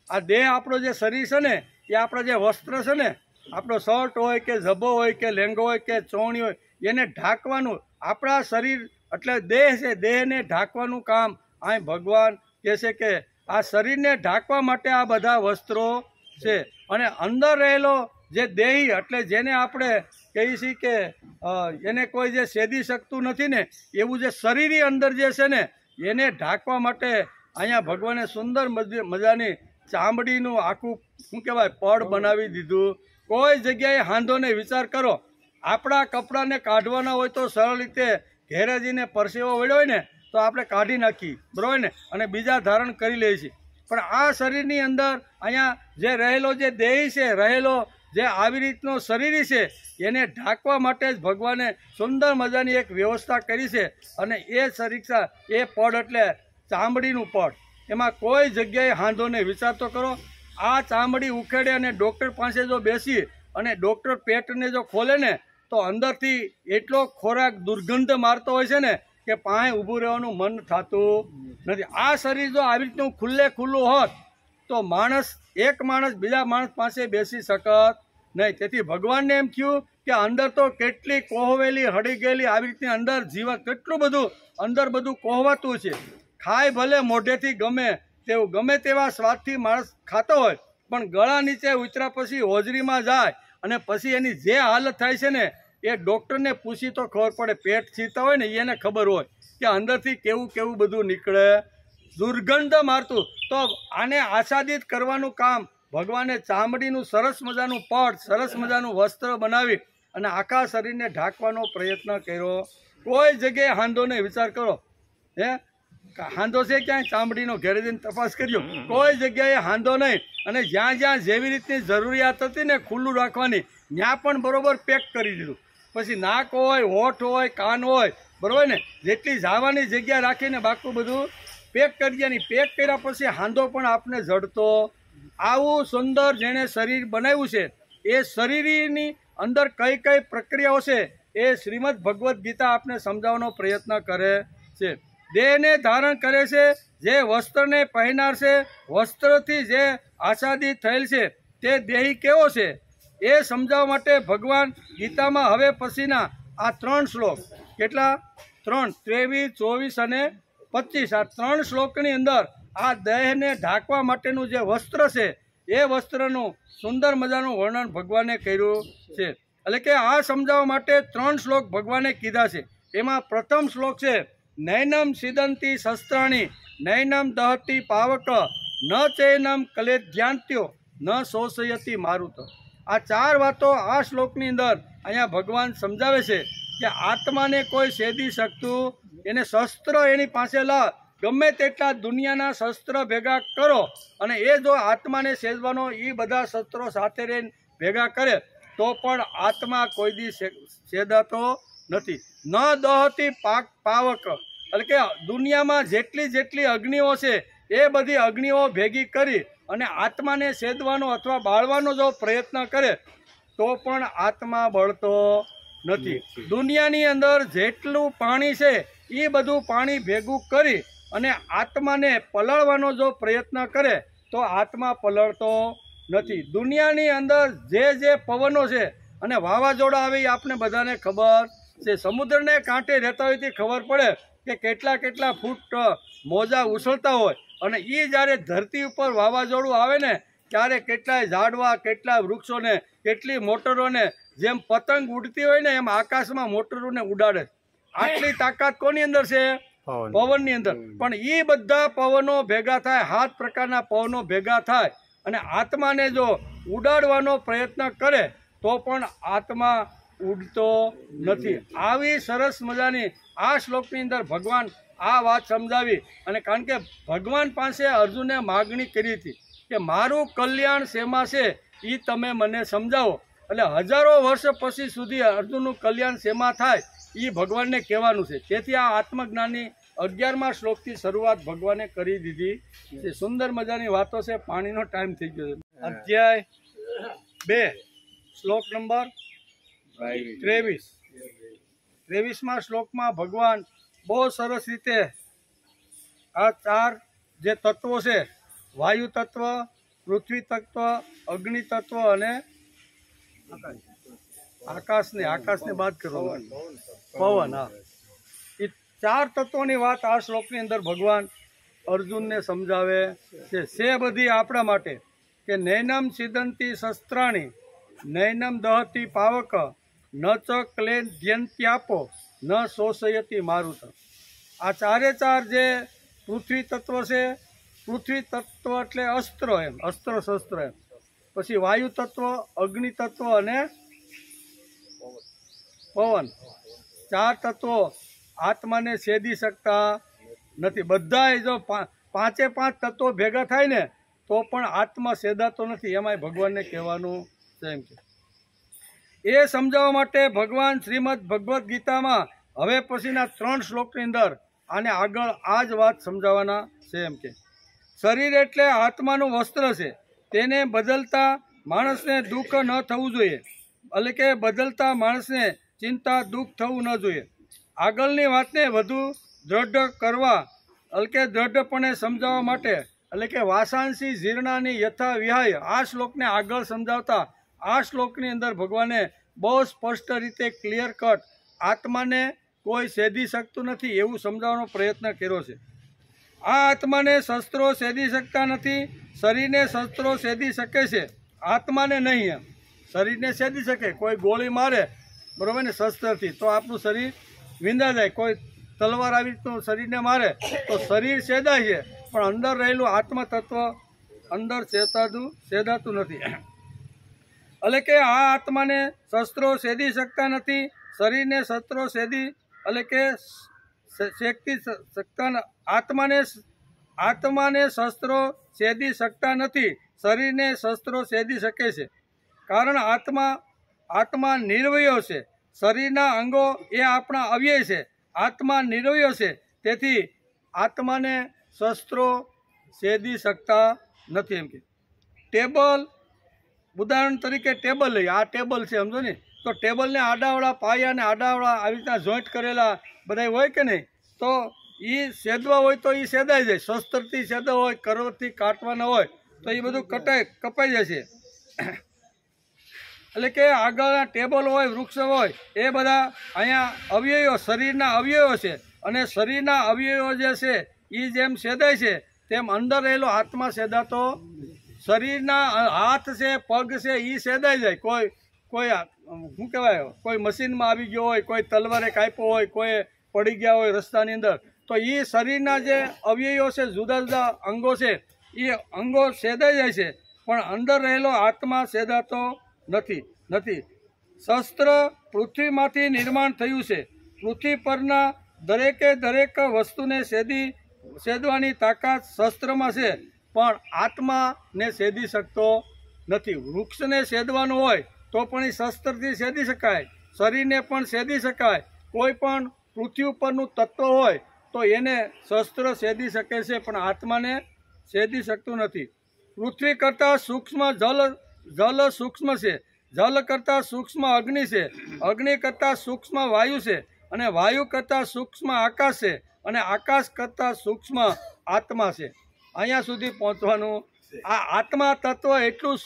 S1: આ દેહ આપણો જે શરીર છે ને, એ આપણા જે વસ્ત્ર છે ને, આપણો શર્ટ હોય કે ઝભ્ભો હોય કે લેંગો હોય કે ચોણી હોય, એને ઢાંકવાનું આપણા શરીર એટલે દેહ છે. દેહને ઢાંકવાનું કામ અહીં ભગવાન કહે છે કે આ શરીરને ઢાંકવા માટે આ બધા વસ્ત્રો છે. અને અંદર રહેલો જે દેહી એટલે જેને આપણે કહીએ છીએ કે એને કોઈ જે સેદી શકતું નથી ને, એવું જે શરીરની અંદર જે છે ને એને ઢાંકવા માટે અહીંયા ભગવાને સુંદર મજાની ચામડીનું આખું શું કહેવાય પડ બનાવી દીધું. કોઈ જગ્યાએ હાંધોને વિચાર કરો, આપણા કપડાને કાઢવાના હોય તો સરળ રીતે ઘેરે જઈને પરસેવો વળ્યો હોય ને તો આપણે કાઢી નાખીએ, બરાબર ને, અને બીજા ધારણ કરી લઈએ છીએ. પણ આ શરીરની અંદર અહીંયા જે રહેલો જે દેહી છે, રહેલો જે આવી રીતનો શરીર છે, એને ઢાંકવા માટે જ ભગવાને સુંદર મજાની એક વ્યવસ્થા કરી છે. અને એ શરીર એ પડ એટલે ચામડીનું પડ, એમાં કોઈ જગ્યાએ હાંધોને વિચાર તો કરો. આ ચામડી ઉખેડે અને ડૉક્ટર પાસે જો બેસી અને ડૉક્ટર પેટને જો ખોલે ને તો અંદરથી એટલો ખોરાક દુર્ગંધ મારતો હોય છે ને કે પાસે ઊભું રહેવાનું મન થતું નથી. આ શરીર જો આવી રીતનું ખુલ્લું હોત તો એક માણસ બીજા માણસ પાસે બેસી શકત નહીં. તેથી ભગવાનને એમ થયું કે અંદર તો કેટલી કોહવેલી હળી ગયેલી આવી રીતની અંદર જીવા કેટલું બધું અંદર બધું કોહવાતું છે. ખાય ભલે મોઢેથી ગમે તેવું ગમે તેવા સ્વાદથી માણસ ખાતો હોય, પણ ગળા નીચે ઉતરા પછી હોજરીમાં જાય અને પછી એની જે હાલત થાય છે ને એ ડૉક્ટરને પૂછી તો ખબર પડે. પેટ છીતા હોય ને એને ખબર હોય કે અંદરથી કેવું કેવું બધું નીકળે, દુર્ગંધ મારતું. તો આને આચ્છાદિત કરવાનું કામ ભગવાને ચામડીનું સરસ મજાનું પડ, સરસ મજાનું વસ્ત્ર બનાવી અને આખા શરીરને ઢાંકવાનો પ્રયત્ન કર્યો. કોઈ જગ્યાએ હાંધો નહીં. વિચાર કરો, હે હાંધો છે ક્યાંય? ચામડીનો ઘેરે જઈને તપાસ કર્યો, કોઈ જગ્યાએ હાંધો નહીં. અને જ્યાં જ્યાં જેવી રીતની જરૂરિયાત હતી ને ખુલ્લું રાખવાની, ત્યાં પણ બરોબર પેક કરી દીધું. પછી નાક હોય, હોઠ હોય, કાન હોય, બરોબર ને, જેટલી જવાની જગ્યા રાખીને બાકી બધું પેક કરી દેવાની. પેક કર્યા પછી હાંધો પણ આપને જડતો. આવું સુંદર જેણે શરીર બનાવ્યું છે એ શરીરની અંદર કઈ કઈ પ્રક્રિયાઓ છે એ શ્રીમદ ભગવદ્ ગીતા આપને સમજાવવાનો પ્રયત્ન કરે છે. દેહને ધારણ કરે છે, જે વસ્ત્રને પહેનાર છે, વસ્ત્રથી જે આચ્છાદિત થયેલ છે તે દેહી કેવો છે એ સમજાવવા માટે ભગવાન ગીતામાં હવે પછીના આ 3 શ્લોક, કેટલા 3, 23, 24 અને 25, આ 3 શ્લોકની અંદર આ દેહને ઢાંકવા માટેનું જે વસ્ત્ર છે એ વસ્ત્રનું સુંદર મજાનું વર્ણન ભગવાને કર્યું છે. એટલે કે આ સમજાવવા માટે 3 શ્લોક ભગવાને કીધા છે. એમાં પ્રથમ શ્લોક છે, નૈનમ સિદંતી શસ્ત્રાણી નૈનમ દહતી પાવક ન ચૈનમ કલેધ્યાંત્યો ન શોષયતી મારુત. આ 4 વાતો આ શ્લોકની અંદર અહીંયા ભગવાન સમજાવે છે કે આત્માને કોઈ સેદી શકતું, એને શસ્ત્ર એની પાસે લા, ગમે તેટલા દુનિયાના શસ્ત્ર ભેગા કરો અને એ જો આત્માને સેદવાનો એ બધા શસ્ત્રો સાથે રહીને ભેગા કરે તો પણ આત્મા કોઈ દી સેદાતો નથી. ન દહતી પાવક, એટલે કે દુનિયામાં જેટલી અગ્નિઓ છે એ બધી અગ્નિઓ ભેગી કરી અને આત્માને સેદવાનો અથવા બાળવાનો જો પ્રયત્ન કરે તો પણ આત્મા બળતો નથી. દુનિયાની અંદર જેટલું પાણી છે એ બધું પાણી ભેગું કરી અને આત્માને પલળવાનો જો પ્રયત્ન કરે તો આત્મા પલળતો નથી. દુનિયાની અંદર જે પવનો છે અને વાવાઝોડા આવે એ આપણે બધાને ખબર છે. સમુદ્રને કાંઠે રહેતા હોય તે ખબર પડે કે કેટલા ફૂટ મોજા ઉછળતા હોય અને એ જ્યારે ધરતી ઉપર વાવાઝોડું આવે ને ત્યારે કેટલાય ઝાડવા, કેટલા વૃક્ષોને, કેટલી મોટરોને જેમ પતંગ ઉડતી હોય ને એમ આકાશમાં મોટરોને ઉડાડે. આટલી તાકાત કોની અંદર છે? પવનની અંદર. પણ એ બધા પવનો ભેગા થાય, 7 પ્રકારના પવનો ભેગા થાય અને આત્માને જો ઉડાડવાનો પ્રયત્ન કરે તો પણ આત્મા ઉડતો નથી. આવી સરસ મજાની આ શ્લોકની અંદર ભગવાન આ વાત સમજાવી. અને કારણ કે ભગવાન પાસે અર્જુને માગણી કરી હતી કે મારું કલ્યાણ શેમાં છે એ તમે મને સમજાવો. એટલે હજારો વર્ષ પછી સુધી અર્જુનનું કલ્યાણ શેમાં થાય એ ભગવાનને કહેવાનું છે. તેથી આ આત્મજ્ઞાનની 11મા શ્લોકથી શરૂઆત ભગવાને કરી દીધી છે. સુંદર મજાની વાતો છે. પાણીનો ટાઈમ થઈ ગયો છે. અધ્યાય 2 શ્લોક નંબર 23મા શ્લોકમાં ભગવાન બહુ સરસ રીતે આ 4 જે તત્વો છે, વાયુ તત્વ, પૃથ્વી તત્વ, અગ્નિ તત્વ અને આકાશને બાદ કરો, પવન, હા, એ 4 તત્વોની વાત આ શ્લોકની અંદર ભગવાન અર્જુનને સમજાવે છે બધી આપણા માટે કે નૈનમ સિદંતી શસ્ત્રાણી નૈનમ દહતી પાવક ન ચ ક્લેદ્યંત્યાપો ન શોષયતી મારુત. આ 4 જે પૃથ્વી તત્વ છે, પૃથ્વી તત્વ એટલે અસ્ત્ર, એમ અસ્ત્ર શસ્ત્ર એમ. પછી વાયુ તત્વ, અગ્નિ તત્વ અને પવન, 4 તત્વો આત્માને છેદી શકતા નથી. બધા જો 5 તત્વો ભેગા થાય ને તો પણ આત્મા છેદાતો નથી. એમાંય ભગવાનને કહેવાનું છે એમ કે એ સમજાવવા માટે ભગવાન શ્રીમદ ભગવદ્ ગીતામાં હવે પછીના 3 શ્લોકની અંદર આને આગળ આ જ વાત સમજાવવાના છે એમ કે શરીર એટલે આત્માનું વસ્ત્ર છે, તેને બદલતા માણસને દુઃખ ન થવું જોઈએ. એટલે કે બદલતા માણસને ચિંતા, દુઃખ થવું ન જોઈએ. આગળની વાતને વધુ દ્રઢ કરવા, એટલે કે દ્રઢપણે સમજાવવા માટે, એટલે કે વાસાંસી જીર્ણાની યથા વિહાય આ શ્લોકને આગળ સમજાવતા આ શ્લોકની અંદર ભગવાને બહુ સ્પષ્ટ રીતે ક્લિયર કટ આત્માને કોઈ સેધી શકતું નથી એવું સમજાવવાનો પ્રયત્ન કર્યો છે. આ આત્માને શસ્ત્રો સેધી શકતા નથી, શરીરને શસ્ત્રો સેધી શકે છે, આત્માને નહીં. એમ શરીરને સેધી શકે, કોઈ ગોળી મારે બરાબર ને શસ્ત્રથી તો આપણું શરીર વિંધા જાય, કોઈ તલવાર આવી તો શરીરને મારે તો શરીર સેદાય છે, પણ અંદર રહેલું આત્મા તત્વ અંદર સેદાતું નથી. એટલે કે આ આત્માને શસ્ત્રો સેદી શકતા નથી, શરીરને શસ્ત્રો સેદી એટલે કે શેકતી શકતા, આત્માને શસ્ત્રો સેદી શકતા નથી, શરીરને શસ્ત્રો સેદી શકે છે. કારણ આત્મા નિર્વયો છે, શરીરના અંગો એ આપણા અવ્યય છે, આત્મા નિર્વયો છે, તેથી આત્માને શસ્ત્રો સેદી શકતા નથી. એમ કે ટેબલ, ઉદાહરણ તરીકે ટેબલ લઈએ, આ ટેબલ છે સમજો ને, તો ટેબલને આડાવડા પાયા અને આડાવડા આવી રીતના જોઈન્ટ કરેલા બધા હોય કે નહીં, તો એ સેદવા હોય તો એ સેદાઈ જાય, શસ્ત્રથી સેદવા હોય, કરવતથી કાટવાના હોય તો એ બધું કપાઈ જશે. એટલે કે આગળના ટેબલ હોય, વૃક્ષ હોય, એ બધા અહીંયા અવયવો, શરીરના અવયવો છે, અને શરીરના અવયવો જે છે એ જેમ સેદાય છે તેમ અંદર રહેલો આત્મા સેદાતો, શરીરના હાથ છે, પગ છે, એ સેદાઈ જાય. કોઈ શું કહેવાય, કોઈ મશીનમાં આવી ગયો હોય, કોઈ તલવારે કાપ્યો હોય, કોઈ પડી ગયા હોય રસ્તાની અંદર, તો એ શરીરના જે અવયવો છે, જુદા જુદા અંગો છે, એ અંગો સેદાઈ જાય છે, પણ અંદર રહેલો આત્મા સેદાતો નથી. શસ્ત્ર પૃથ્વીમાંથી નિર્માણ થયું છે, પૃથ્વી પરના દરેક વસ્તુને સેદવાની તાકાત શસ્ત્રમાં છે, પણ આત્માને સેદી શકતો નથી. વૃક્ષને સેદવાનું હોય તો પણ એ શસ્ત્રથી સેદી શકાય, શરીરને પણ સેદી શકાય, કોઈ પણ પૃથ્વી ઉપરનું તત્વ હોય તો એને શસ્ત્ર સેદી શકે છે, પણ આત્માને સેદી શકતું નથી. પૃથ્વી કરતાં સૂક્ષ્મ જલ સૂક્ષ્મ છે, જલ કરતાં સૂક્ષ્મ અગ્નિ છે, અગ્નિ કરતાં સૂક્ષ્મ વાયુ છે, અને વાયુ કરતાં સૂક્ષ્મ આકાશ છે, અને આકાશ કરતાં સૂક્ષ્મ આત્મા છે. અહીંયા સુધી પહોંચવાનું. આ આત્મા તત્વ એટલું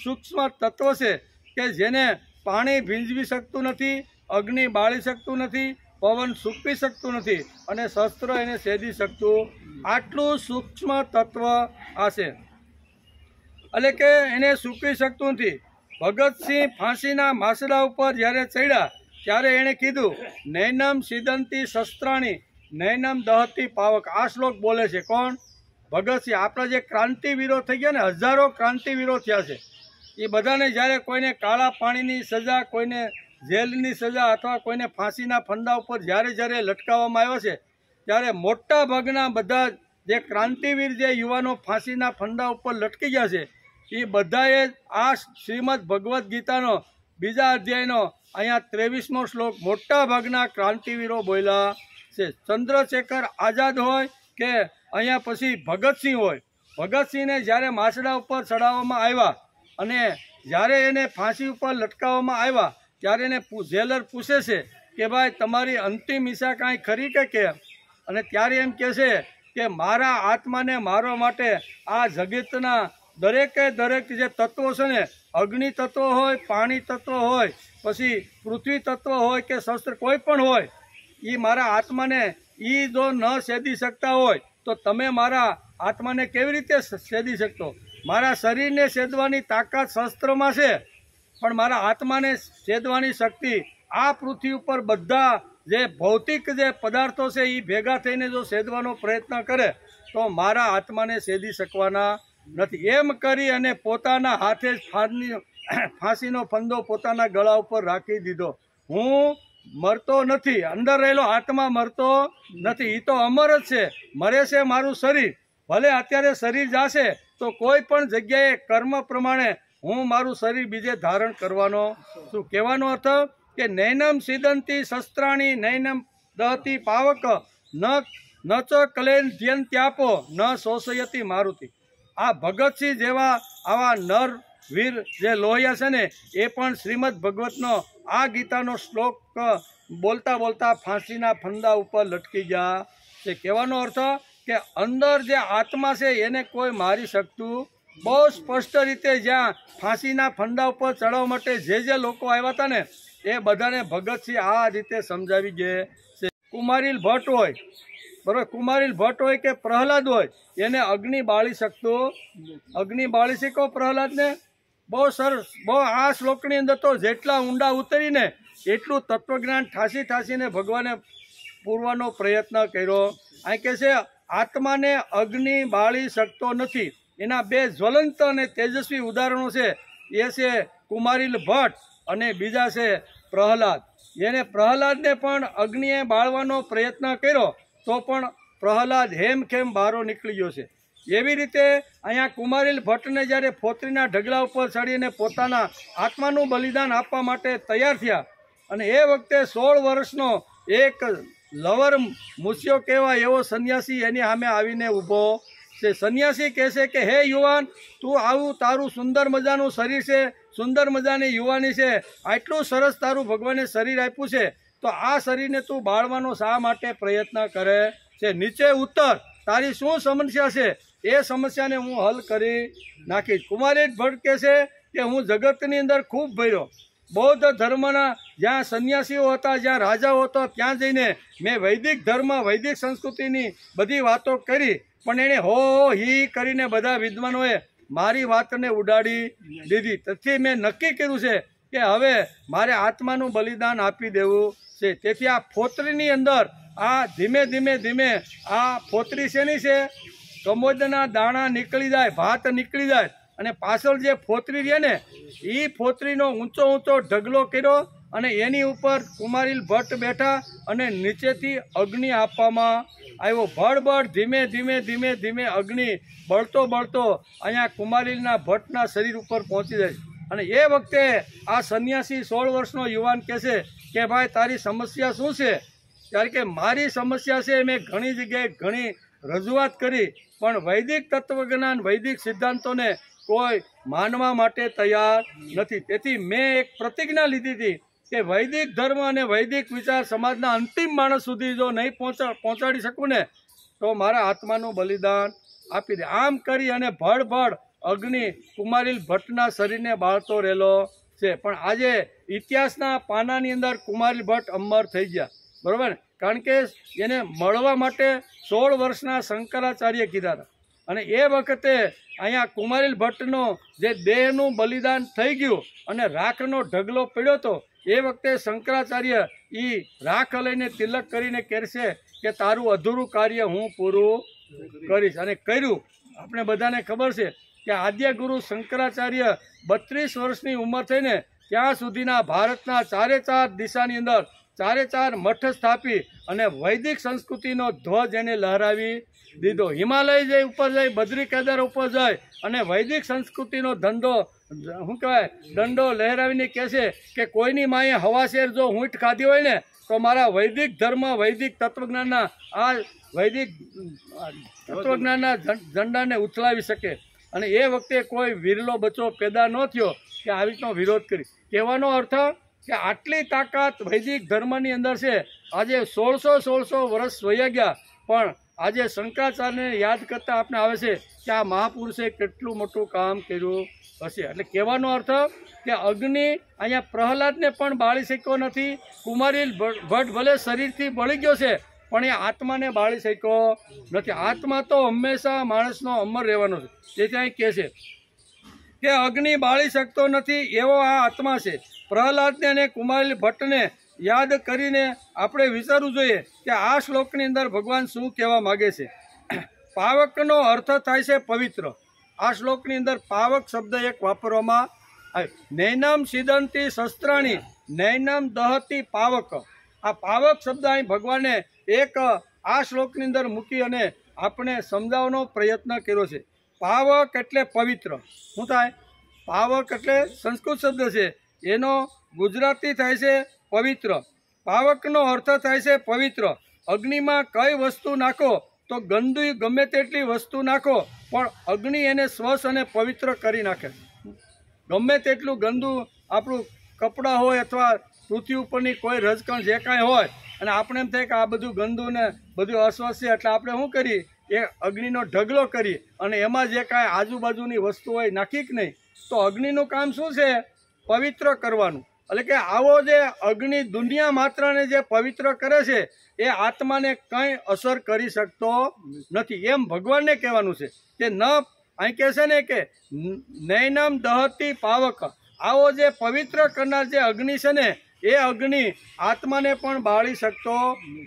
S1: સૂક્ષ્મ તત્વ છે કે જેને પાણી ભીંજવી શકતું નથી, અગ્નિ બાળી શકતું નથી, પવન સૂકવી શકતું નથી, અને શસ્ત્ર એને સેદી શકતું. આટલું સૂક્ષ્મ તત્વ આ છે, એટલે કે એને સૂકવી શકતું નથી. ભગતસિંહ ફાંસીના માસડા ઉપર જ્યારે ચડ્યા ત્યારે એણે કીધું, નૈનમ સિદંતી શસ્ત્રાણી નૈનમ દહતી પાવક. આ શ્લોક બોલે છે કોણ? ભગતસિંહ. આપણા જે ક્રાંતિવીરો થઈ ગયા ને, હજારો ક્રાંતિવીરો થયા છે, એ બધાને જ્યારે કોઈને કાળા પાણીની સજા, કોઈને જેલની સજા, અથવા કોઈને ફાંસીના ફંદા ઉપર જ્યારે લટકાવવામાં આવ્યા છે, ત્યારે મોટા ભાગના બધા જે ક્રાંતિવીર જે યુવાનો ફાંસીના ફંદા ઉપર લટકી ગયા છે, એ બધાએ આ શ્રીમદ ભગવદ્ ગીતાનો બીજા અધ્યાયનો અહીંયા 23મો શ્લોક મોટા ભાગના ક્રાંતિવીરો બોલ્યા છે. ચંદ્રશેખર આઝાદ હોય કે અહીંયા પછી ભગતસિંહ હોય, ભગતસિંહને જ્યારે માસડા ઉપર ચડાવવામાં આવ્યા અને જ્યારે એને ફાંસી ઉપર લટકાવવામાં આવ્યા ત્યારે એને જેલર પૂછે છે કે ભાઈ તમારી અંતિમ ઈચ્છા કાંઈ ખરી કે કેમ? અને ત્યારે એમ કહે છે કે મારા આત્માને મારવા માટે આ જગતના દરેક જે તત્વો છે ને, અગ્નિ તત્વ હોય, પાણી તત્વ હોય, પછી પૃથ્વી તત્વ હોય કે શસ્ત્ર કોઈ પણ હોય, એ મારા આત્માને એ જો ન સેદી શકતા હોય તો તમે મારા આત્માને કેવી રીતે સેદી શકતો? મારા શરીરને સેદવાની તાકાત શસ્ત્રમાં છે, પણ મારા આત્માને સેદવાની શક્તિ આ પૃથ્વી ઉપર બધા જે ભૌતિક જે પદાર્થો છે એ ભેગા થઈને જો સેદવાનો પ્રયત્ન કરે તો મારા આત્માને સેદી શકવાના નથી. એમ કરી અને પોતાના હાથે જ ફાંસીનો ફંદો પોતાના ગળા ઉપર રાખી દીધો. હું મરતો નથી, અંદર રહેલો આત્મા મરતો નથી, એ તો અમર જ છે. મરે છે મારું શરીર, ભલે અત્યારે શરીર જાશે તો કોઈ પણ જગ્યાએ કર્મ પ્રમાણે હું મારું શરીર બીજે ધારણ કરવાનો છું. કહેવાનો અર્થ કે નૈનમ સિદંતી શસ્ત્રાણી નૈનમ દહતી પાવક ન ચ કલેન ધ્યન ત્યાપો ન શોષયતી મારુતિ. આ ભગતસિંહ જેવા આવા નર વીર જે લોહિયા છે ને, એ પણ શ્રીમદ ભગવતનો આ ગીતાનો શ્લોક બોલતા બોલતા ફાંસીના ફંદા ઉપર લટકી ગયા છે. કહેવાનો અર્થ કે અંદર જે આત્મા છે એને કોઈ મારી શકતું બહુ સ્પષ્ટ રીતે જ્યાં ફાંસીના ફંદા ઉપર ચડાવવા માટે જે લોકો આવ્યા હતા ને એ બધાને ભગતસિંહ આ રીતે સમજાવી ગયા છે. કુમારીલ ભટ્ટ હોય બરાબર, કુમારીલ ભટ્ટ હોય કે પ્રહલાદ હોય, એને અગ્નિ બાળી શકતો. અગ્નિ બાળી શીખો પ્રહલાદને. બહુ સરસ. બહુ આ શ્લોકની અંદર તો જેટલા ઊંડા ઉતરીને એટલું તત્વજ્ઞાન ઠાસીને ભગવાને પૂરવાનો પ્રયત્ન કર્યો. અહીં કહે છે આત્માને અગ્નિ બાળી શકતો નથી. એના બે જ્વલંત અને તેજસ્વી ઉદાહરણો છે. એ છે કુમારીલ ભટ્ટ અને બીજા છે પ્રહલાદ. એને પ્રહલાદને પણ અગ્નિએ બાળવાનો પ્રયત્ન કર્યો તો પણ પ્રહલાદ હેમખેમ બહારો નીકળી ગયો છે. એવી રીતે અહીંયા કુમારીલ ભટ્ટને જ્યારે ફોતરીના ઢગલા ઉપર ચડીને પોતાના આત્માનું બલિદાન આપવા માટે તૈયાર થયા અને એ વખતે 16 વર્ષનો એક લવર મૂસ્યો કહેવાય એવો સંન્યાસી એની સામે આવીને ઊભો છે. સંન્યાસી કહેશે કે હે યુવાન, તું આવું તારું સુંદર મજાનું શરીર છે, સુંદર મજાની યુવાની છે, આટલું સરસ તારું ભગવાને શરીર આપ્યું છે, તો આ શરીરને તું બાળવાનો શા માટે પ્રયત્ન કરે છે? નીચે ઉતર, તારી શું સમસ્યા છે એ સમસ્યાને હું હલ કરી નાખીશ. કુમારી ભટ્ટ કહે છે કે હું જગતની અંદર ખૂબ ભર્યો. બૌદ્ધ ધર્મના જ્યાં સંન્યાસીઓ હતા, જ્યાં રાજાઓ હતા, ત્યાં જઈને મેં વૈદિક ધર્મ, વૈદિક સંસ્કૃતિની બધી વાતો કરી, પણ એણે હો હી કરીને બધા વિદ્વાનોએ મારી વાતને ઉડાડી દીધી. તેથી મેં નક્કી કર્યું છે કે હવે મારે આત્માનું બલિદાન આપી દેવું છે. તેથી આ ફોતરીની અંદર આ ધીમે ધીમે આ ફોતરી શેની છે? કમોદના દાણા નીકળી જાય, ભાત નીકળી જાય અને પાછળ જે ફોતરી રહે ને એ ફોતરીનો ઊંચો ઢગલો કર્યો અને એની ઉપર કુમારીલ ભટ્ટ બેઠા અને નીચેથી અગ્નિ આપવામાં આવ્યો. ભડભડ ધીમે અગ્નિ બળતો અહીંયા કુમારીલના ભટ્ટના શરીર ઉપર પહોંચી જાય. અને એ વખતે આ સંન્યાસી 16 વર્ષનો યુવાન કહે છે કે ભાઈ તારી સમસ્યા શું છે? ત્યારે કે મારી સમસ્યા છે, મેં ઘણી જગ્યાએ ઘણી રજૂઆત કરી પણ વૈદિક તત્વજ્ઞાન, વૈદિક સિદ્ધાંતોને કોઈ માનવા માટે તૈયાર નથી. તેથી મેં એક પ્રતિજ્ઞા લીધી હતી કે વૈદિક ધર્મ અને વૈદિક વિચાર સમાજના અંતિમ માણસ સુધી જો નહીં પહોંચાડી શકું ને તો મારા આત્માનું બલિદાન આપી દે. આમ કરી અને ભડભડ અગ્નિ કુમારીલ ભટ્ટના શરીરને બાળતો રહેલો છે. પણ આજે ઇતિહાસના પાનાની અંદર કુમારીલ ભટ્ટ અમર થઈ ગયા, બરાબર ને? કારણ કે એને મળવા માટે 16 વર્ષના શંકરાચાર્ય કીધા હતા. અને એ વખતે અહીંયા કુમારીલ ભટ્ટનો જે દેહનું બલિદાન થઈ ગયું અને રાખનો ઢગલો પડ્યો હતો, એ વખતે શંકરાચાર્ય એ રાખ લઈને તિલક કરીને કહેશે કે તારું અધૂરું કાર્ય હું પૂરું કરીશ. અને કર્યું. આપણે બધાને ખબર છે કે આદ્ય ગુરુ શંકરાચાર્ય 32 વર્ષની ઉંમર થઈને ત્યાં સુધીના ભારતના 4 દિશાની અંદર 4 મઠ સ્થાપી અને વૈદિક સંસ્કૃતિનો ધ્વજ એને લહેરાવી દીધો. હિમાલય જઈ ઉપર જઈ, બદ્રી કેદાર ઉપર જાય અને વૈદિક સંસ્કૃતિનો ધંધો શું કહેવાય દંડો લહેરાવીને કહે છે કે કોઈની માએ હવાશેર જો ઊંટ ખાધી હોય ને તો મારા વૈદિક ધર્મ, વૈદિક તત્વજ્ઞાનના આ વૈદિક તત્વજ્ઞાનના ઝંડાને ઉથલાવી શકે. અને એ વખતે કોઈ વિરલો બચ્ચો પેદા ન થયો કે આવી રીતનો વિરોધ કરી. કહેવાનો અર્થ કે આટલી તાકાત વૈદિક ધર્મની અંદર છે. આજે 1600 વર્ષ વયા ગયા પણ આજે શંકરાચાર્યને યાદ કરતા આપણે આવે છે કે આ મહાપુરુષે કેટલું મોટું કામ કર્યું હશે. એટલે કહેવાનો અર્થ કે અગ્નિ અહીંયા પ્રહલાદને પણ બાળી શક્યો નથી. કુમારીલ ભટ્ટ ભલે શરીરથી બળી ગયો છે પણ એ આત્માને બાળી શક્યો નથી. આત્મા તો હંમેશા માણસનો અમર રહેવાનો છે. તેથી અહીં કહે છે કે અગ્નિ બાળી શકતો નથી એવો આ આત્મા છે. પ્રહલાદને અને કુમારીલ ભટ્ટને યાદ કરીને આપણે વિચારવું જોઈએ કે આ શ્લોકની અંદર ભગવાન શું કહેવા માગે છે. પાવકનો અર્થ થાય છે પવિત્ર. આ શ્લોકની અંદર પાવક શબ્દ એક વાપરવામાં આવે. નૈનમ સિદંતી શસ્ત્રાણી નૈનમ દહતી પાવક. આ પાવક શબ્દ અહીં ભગવાને એક આ શ્લોકની અંદર મૂકી અને આપણે સમજાવવાનો પ્રયત્ન કર્યો છે. પાવક એટલે પવિત્ર. શું થાય? પાવક એટલે સંસ્કૃત શબ્દ છે, એનો ગુજરાતી થાય છે પવિત્ર. પાવકનો અર્થ થાય છે પવિત્ર. અગ્નિમાં કઈ વસ્તુ નાખો તો ગંદુ ગમે તેટલી વસ્તુ નાખો પણ અગ્નિ એને સ્વચ્છ અને પવિત્ર કરી નાખે. ગમે તેટલું ગંદુ આપણું કપડાં હોય અથવા પૃથ્વી ઉપરની કોઈ રજકણ જે કાંઈ હોય અને આપણે એમ થાય કે આ બધું ગંદુ ને બધું અસ્વચ્છ છે એટલે આપણે શું કરીએ એ અગ્નિનો ઢગલો કરી અને એમાં જે કાંઈ આજુબાજુની વસ્તુ હોય નાખી કે નહીં, તો અગ્નિનું કામ શું છે? પવિત્ર કરવાનું. એટલે કે આવો જે અગ્નિ દુનિયા માત્રને જે પવિત્ર કરે છે એ આત્માને કંઈ અસર કરી શકતો નથી, એમ ભગવાનને કહેવાનું છે. કે ન અહીં કહે છે ને કે નૈનમ દહતી પાવક, આવો જે પવિત્ર કરનાર જે અગ્નિ છે ને એ અગ્નિ આત્માને પણ બાળી શકતો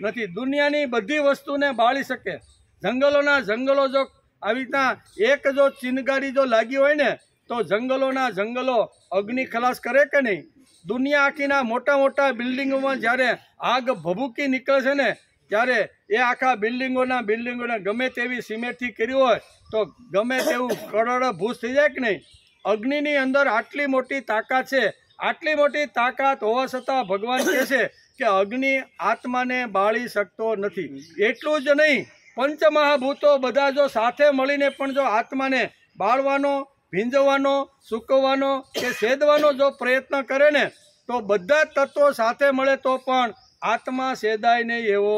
S1: નથી. દુનિયાની બધી વસ્તુને બાળી શકે. જંગલોના જંગલો જો આવી રીતના એક જો ચિનગારી જો લાગી હોય ને તો જંગલોના જંગલો અગ્નિ ખલાસ કરે કે નહીં? દુનિયા આખીના મોટા મોટા બિલ્ડિંગોમાં જ્યારે આગ ભભૂકી નીકળે છે ને ત્યારે એ આખા બિલ્ડિંગોને ગમે તેવી સિમેન્ટથી કર્યું હોય તો ગમે તેવું કરોડો ભૂસ થઈ જાય કે નહીં? અગ્નિની અંદર આટલી મોટી તાકાત છે. આટલી મોટી તાકાત હોવા છતાં ભગવાન કહે છે કે અગ્નિ આત્માને બાળી શકતો નથી. એટલું જ નહીં, પંચમહાભૂતો બધા જો સાથે મળીને પણ જો આત્માને બાળવાનો, ભીંજવાનો, સૂકવવાનો કે સેદવાનો જો પ્રયત્ન કરે ને તો બધા જ તત્વો સાથે મળે તો પણ આત્મા સેદાય નહીં એવો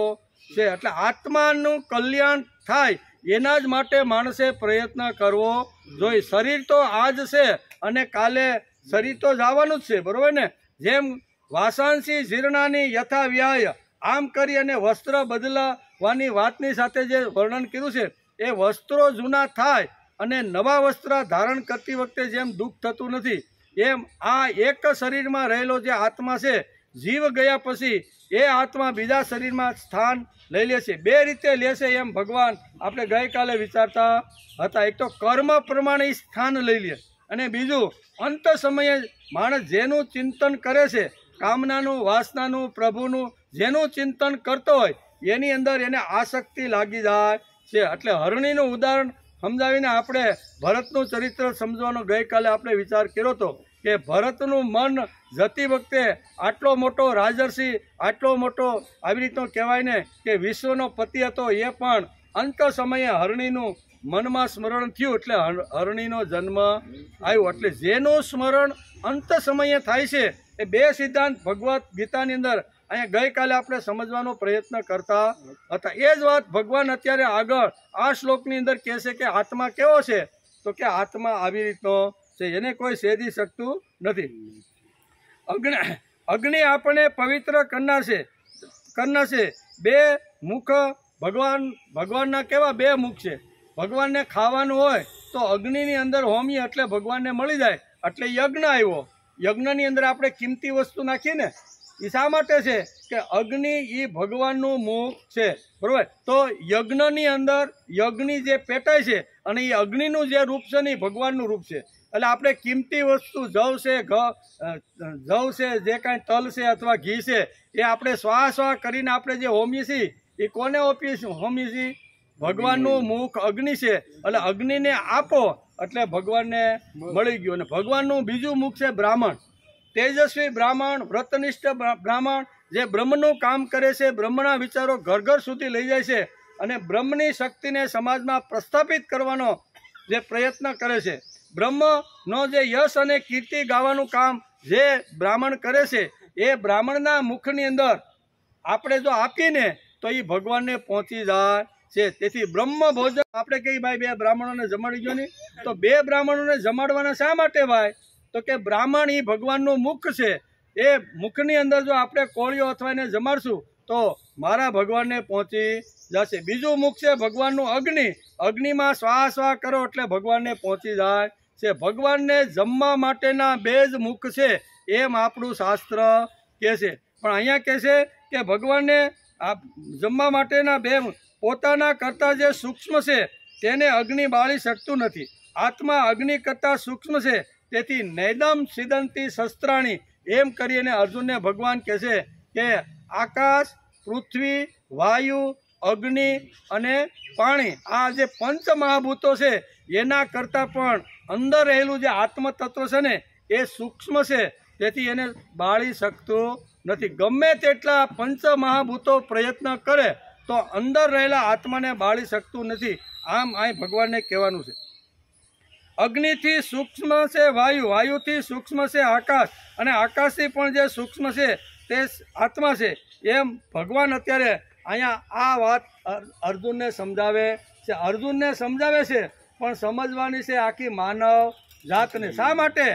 S1: છે. એટલે આત્માનું કલ્યાણ થાય એના જ માટે માણસે પ્રયત્ન કરવો જોઈએ. શરીર તો આજ છે અને કાલે શરીર તો જવાનું જ છે, બરોબર ને? જેમ વાસાંસી જીર્ણાની યથા વ્યાય, આમ કરી અને વસ્ત્ર બદલાવાની વાતની સાથે જે વર્ણન કર્યું છે એ વસ્ત્રો જૂના થાય અને નવા વસ્ત્ર ધારણ કરતી વખતે જેમ દુઃખ થતું નથી એમ આ એક શરીરમાં રહેલો જે આત્મા છે, જીવ ગયા પછી એ આત્મા બીજા શરીરમાં સ્થાન લઈ લે છે. બે રીતે લે છે એમ ભગવાન આપણે ગઈકાલે વિચારતા હતા. એક તો કર્મ પ્રમાણે સ્થાન લઈ લે અને બીજું અંત સમયે માણસ જેનું ચિંતન કરે છે, કામનાનું, વાસનાનું, પ્રભુનું જેનું ચિંતન કરતો હોય એની અંદર એને આસક્તિ લાગી જાય છે. એટલે હરણીનું ઉદાહરણ સમજાવીને આપણે ભરતનું ચરિત્ર સમજવાનો ગઈકાલે આપણે વિચાર કર્યો હતો કે ભરતનું મન જતી વખતે આટલો મોટો રાજર્ષિ, આટલો મોટો આવી રીતનો કહેવાય ને કે વિશ્વનો પતિ હતો, એ પણ અંત સમયે હરણીનું મનમાં સ્મરણ થયું એટલે હરણીનો જન્મ આવ્યો. એટલે જેનું સ્મરણ અંત સમયે થાય છે એ બે સિદ્ધાંત ભગવદ્ ગીતાની અંદર અહીંયા ગઈકાલે આપણે સમજવાનો પ્રયત્ન કરતા હતા. એ જ વાત ભગવાન અત્યારે આગળ આ શ્લોકની અંદર કહે છે કે આત્મા કેવો છે? તો કે આત્મા આવી રીતનો છે, એને કોઈ સેદી શકતું નથી. અગ્નિ આપણને પવિત્ર કરનાર છે. બે મુખ ભગવાનના કેવા બે મુખ છે? ભગવાનને ખાવાનું હોય તો અગ્નિની અંદર હોમીએ એટલે ભગવાનને મળી જાય, એટલે યજ્ઞ આવ્યો. યજ્ઞની અંદર આપણે કિંમતી વસ્તુ નાખીએ ને એ શા માટે છે? કે અગ્નિ એ ભગવાનનું મુખ છે, બરોબર? તો યજ્ઞની અંદર યજ્ઞ જે પેટાય છે અને એ અગ્નિનું જે રૂપ છે ને એ ભગવાનનું રૂપ છે. એટલે આપણે કિંમતી વસ્તુ જવ છે, જે કાંઈ તલ છે અથવા ઘી છે એ આપણે સ્વા કરીને આપણે જે હોમીએ છીએ એ કોને હોમીએ છીએ? ભગવાનનું મુખ અગ્નિ છે. એટલે અગ્નિને આપો એટલે ભગવાનને મળી ગયું. અને ભગવાનનું બીજું મુખ છે બ્રાહ્મણ, તેજસ્વી બ્રાહ્મણ, વ્રતનિષ્ઠ બ્રાહ્મણ, જે બ્રહ્મનું કામ કરે છે, બ્રહ્મના વિચારો ઘર ઘર સુધી લઈ જાય છે અને બ્રહ્મની શક્તિને સમાજમાં પ્રસ્થાપિત કરવાનો જે પ્રયત્ન કરે છે. બ્રહ્મનો જે યશ અને કીર્તિ ગાવાનું કામ જે બ્રાહ્મણ કરે છે એ બ્રાહ્મણના મુખની અંદર આપણે જો આપીને તો એ ભગવાનને પહોંચી જાય છે. તેથી બ્રહ્મ ભોજન આપણે કહીએ ભાઈ બે બ્રાહ્મણોને જમાડી ગયો ને, તો બે બ્રાહ્મણોને જમાડવાના શા માટે ભાઈ? તો કે બ્રાહ્મણ એ ભગવાનનું મુખ છે. એ મુખની અંદર જો આપણે કોળીઓ અથવા એને જમાડશું તો મારા ભગવાનને પહોંચી જશે. બીજું મુખ છે ભગવાનનું અગ્નિ. અગ્નિમાં સ્વા કરો એટલે ભગવાનને પહોંચી જાય છે. ભગવાનને જમવા માટેના બે જ મુખ છે એમ આપણું શાસ્ત્ર કહે છે. પણ અહીંયા કહે છે કે ભગવાનને આ જમવા માટેના બે પોતાના કરતાં જે સૂક્ષ્મ છે તેને અગ્નિ બાળી શકતું નથી. આત્મા અગ્નિ કરતાં સૂક્ષ્મ છે, તેથી નૈદમ સિદંતી શસ્ત્રાણી એમ કરીને અર્જુનને ભગવાન કહે છે કે આકાશ, પૃથ્વી, વાયુ, અગ્નિ અને પાણી, આ જે પંચ મહાભૂતો છે એના કરતાં પણ અંદર રહેલું જે આત્મતત્વ છે ને એ સૂક્ષ્મ છે, તેથી એને બાળી શકતું નથી. ગમે તેટલા પંચ મહાભૂતો પ્રયત્ન કરે તો અંદર રહેલા આત્માને બાળી શકતું નથી. આમ અહીં ભગવાનને કહેવાનું છે. અગ્નિથી સૂક્ષ્મ છે વાયુ, વાયુથી સૂક્ષ્મ છે આકાશ, અને આકાશથી પણ જે સૂક્ષ્મ છે તે આત્મા છે. એમ ભગવાન અત્યારે અહીંયા આ વાત અર્જુનને સમજાવે છે અર્જુનને સમજાવે છે, પણ સમજવાની છે આખી માનવ જાતને. શા માટે?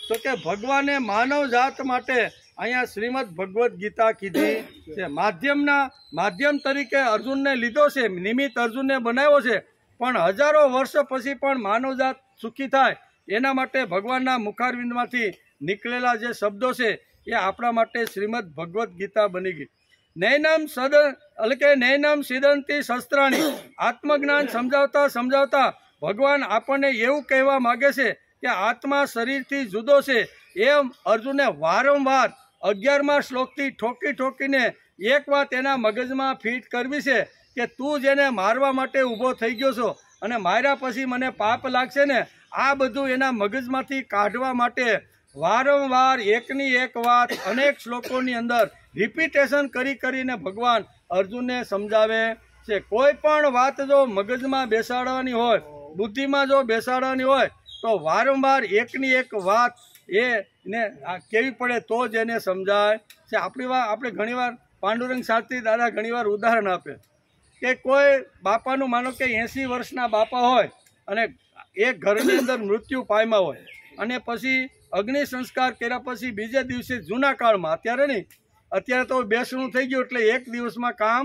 S1: તો કે ભગવાને માનવ જાત માટે અહીંયા શ્રીમદ ભગવદ્ ગીતા કીધી છે. માધ્યમ તરીકે અર્જુનને લીધો છે, નિમિત્ત અર્જુનને બનાવ્યો છે, પણ હજારો વર્ષ પછી પણ માનવજાત સુખી થાય એના માટે ભગવાનના મુખારવિંદમાંથી નીકળેલા જે શબ્દો છે એ આપણા માટે શ્રીમદ ભગવદ્ ગીતા બની ગઈ. નૈનમ સિદંતી શસ્ત્રાણી. આત્મજ્ઞાન સમજાવતા ભગવાન આપણને એવું કહેવા માગે છે કે આત્મા શરીરથી જુદો છે. એમ અર્જુને વારંવાર 11મા શ્લોકથી ઠોકીને એક વાત એના મગજમાં ફિટ કરવી છે કે તું જેને મારવા માટે ઊભો થઈ ગયો છો અને માર્યા પછી મને પાપ લાગશે ને, આ બધું એના મગજમાંથી કાઢવા માટે વારંવાર એકની એક વાત અનેક શ્લોકોની અંદર રિપીટેશન કરીને ભગવાન અર્જુનને સમજાવે છે. કોઈ પણ વાત જો મગજમાં બેસાડવાની હોય, બુદ્ધિમાં જો બેસાડવાની હોય તો વારંવાર એકની એક વાત એને કેવી પડે તો જ એને સમજાય છે. આપણે ઘણીવાર પાંડુરંગ શાસ્ત્રી દાદા ઘણીવાર ઉદાહરણ આપે કે કોઈ બાપાનું માનો કે 80 વર્ષના બાપા હોય અને એક ઘરની અંદર મૃત્યુ પામ્યા હોય અને પછી અગ્નિ સંસ્કાર કર્યા પછી બીજે દિવસે જૂના કાળમાં, અત્યારે તો બેસણું થઈ ગયું એટલે એક દિવસમાં કામ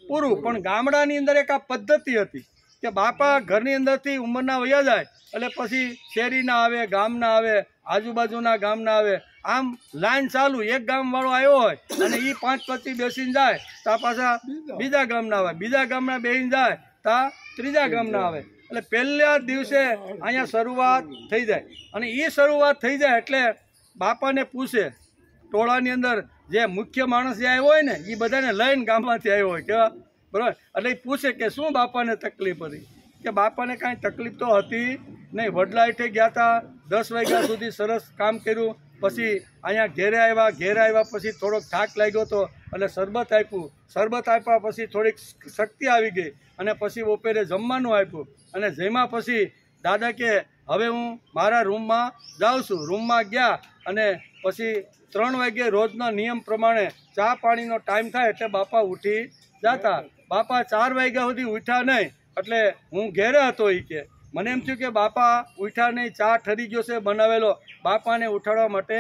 S1: પૂરું, પણ ગામડાની અંદર એક આ પદ્ધતિ હતી કે બાપા ઘરની અંદરથી ઉંમરના વયા જાય એટલે પછી શેરીના આવે, ગામના આવે, આજુબાજુના ગામના આવે, આમ લાઈન ચાલુ. એક ગામવાળો આવ્યો હોય અને એ 5 પછી બેસીને જાય તો પાછા બીજા ગામના આવે, બીજા ગામના બેસીને જાય તો ત્રીજા ગામના આવે. એટલે પહેલા દિવસે અહીંયા શરૂઆત થઈ જાય અને એ શરૂઆત થઈ જાય એટલે બાપાને પૂછે, ટોળાની અંદર જે મુખ્ય માણસ જે આવ્યો હોય ને એ બધાને લઈને ગામમાંથી આવ્યો હોય કેવા બરાબર, એટલે એ પૂછે કે શું બાપાને તકલીફ હતી? કે બાપાને કાંઈ તકલીફ તો હતી નહીં. વડલા હેઠે ગયા હતા, 10 વાગ્યા સુધી સરસ કામ કર્યું, પછી અહીંયા ઘેરે આવ્યા પછી થોડોક થાક લાગ્યો હતો એટલે શરબત આપ્યા પછી થોડીક શક્તિ આવી ગઈ અને પછી બપોરે જમવાનું આપ્યું અને જમ્યા પછી દાદા કે હવે હું મારા રૂમમાં જાઉં છું. રૂમમાં ગયા અને પછી 3 વાગ્યે રોજના નિયમ પ્રમાણે ચા પાણીનો ટાઈમ થાય એટલે બાપા ઉઠી જતા. બાપા 4 વાગ્યા સુધી ઉઠ્યા નહીં એટલે હું ઘેરે હતો. એ કે મને એમ થયું કે બાપા ઉઠ્યા નહીં, ચા ઠરી ગયો છે બનાવેલો, બાપાને ઉઠાડવા માટે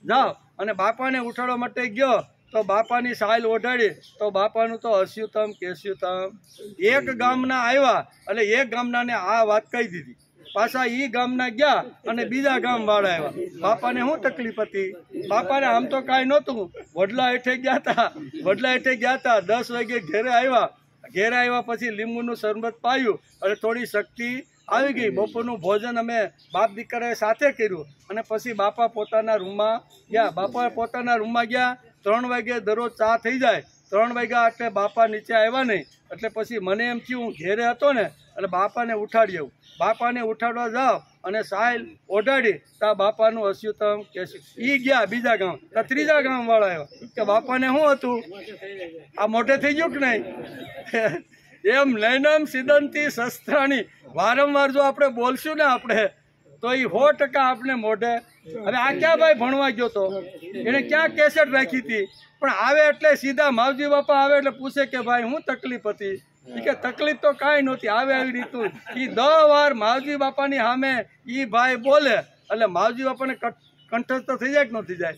S1: જાઓ. અને બાપાને ઉઠાડવા માટે ગયો તો બાપાની સાયલ ઓઢાડી તો બાપાનું તો અસ્યુતમ કેસ્યુતમ. એક ગામના આવ્યા એટલે એક ગામનાને આ વાત કહી દીધી. પાછા એ ગામના ગયા અને બીજા ગામવાળા આવ્યા. બાપાને શું તકલીફ હતી? બાપાને આમ તો કાંઈ નહોતું. વડલા હેઠે ગયા હતા 10 વાગે ઘેરે આવ્યા પછી લીંબુનું શરબત પાયું અને થોડી શક્તિ આવી ગઈ. બપોરનું ભોજન અમે બાપ દીકરાએ સાથે કર્યું અને પછી બાપા પોતાના રૂમમાં ગયા. 3 વાગે દરરોજ ચા થઈ જાય. 3 વાગ્યા એટલે બાપા નીચે આવ્યા નહીં એટલે પછી મને એમ થયું હું ઘેરે હતો ને એટલે બાપાને ઉઠાડી આવું. બાપાને ઉઠાડવા જાઓ અને સાયલ ઓઢાડી તા બાપાનું અસ્યુતમ કે ઈ ગયા બીજા ગામ. ત્રીજા ગામવાળા આવ્યા કે બાપાને શું હતું? આ મોઢે થઈ ગયું કે નહીં? એમ નૈનમ સિદંતી શસ્ત્રાણી. વારંવાર જો આપણે બોલશું ને આપણે તો એ 100% આપણે મોઢે. હવે આ ક્યાં ભાઈ ભણવા ગયો તો, એને ક્યાં કેસેટ રાખી હતી? પણ આવે એટલે સીધા માવજી બાપા આવે એટલે પૂછે કે ભાઈ શું તકલીફ હતી? કે તકલીફ તો કાંઈ નહોતી. આવી રીતું એ 10 વાર માવજી બાપાની સામે એ ભાઈ બોલે એટલે માવજી બાપાને કંઠસ્થ થઈ જાય કે ન થઈ જાય?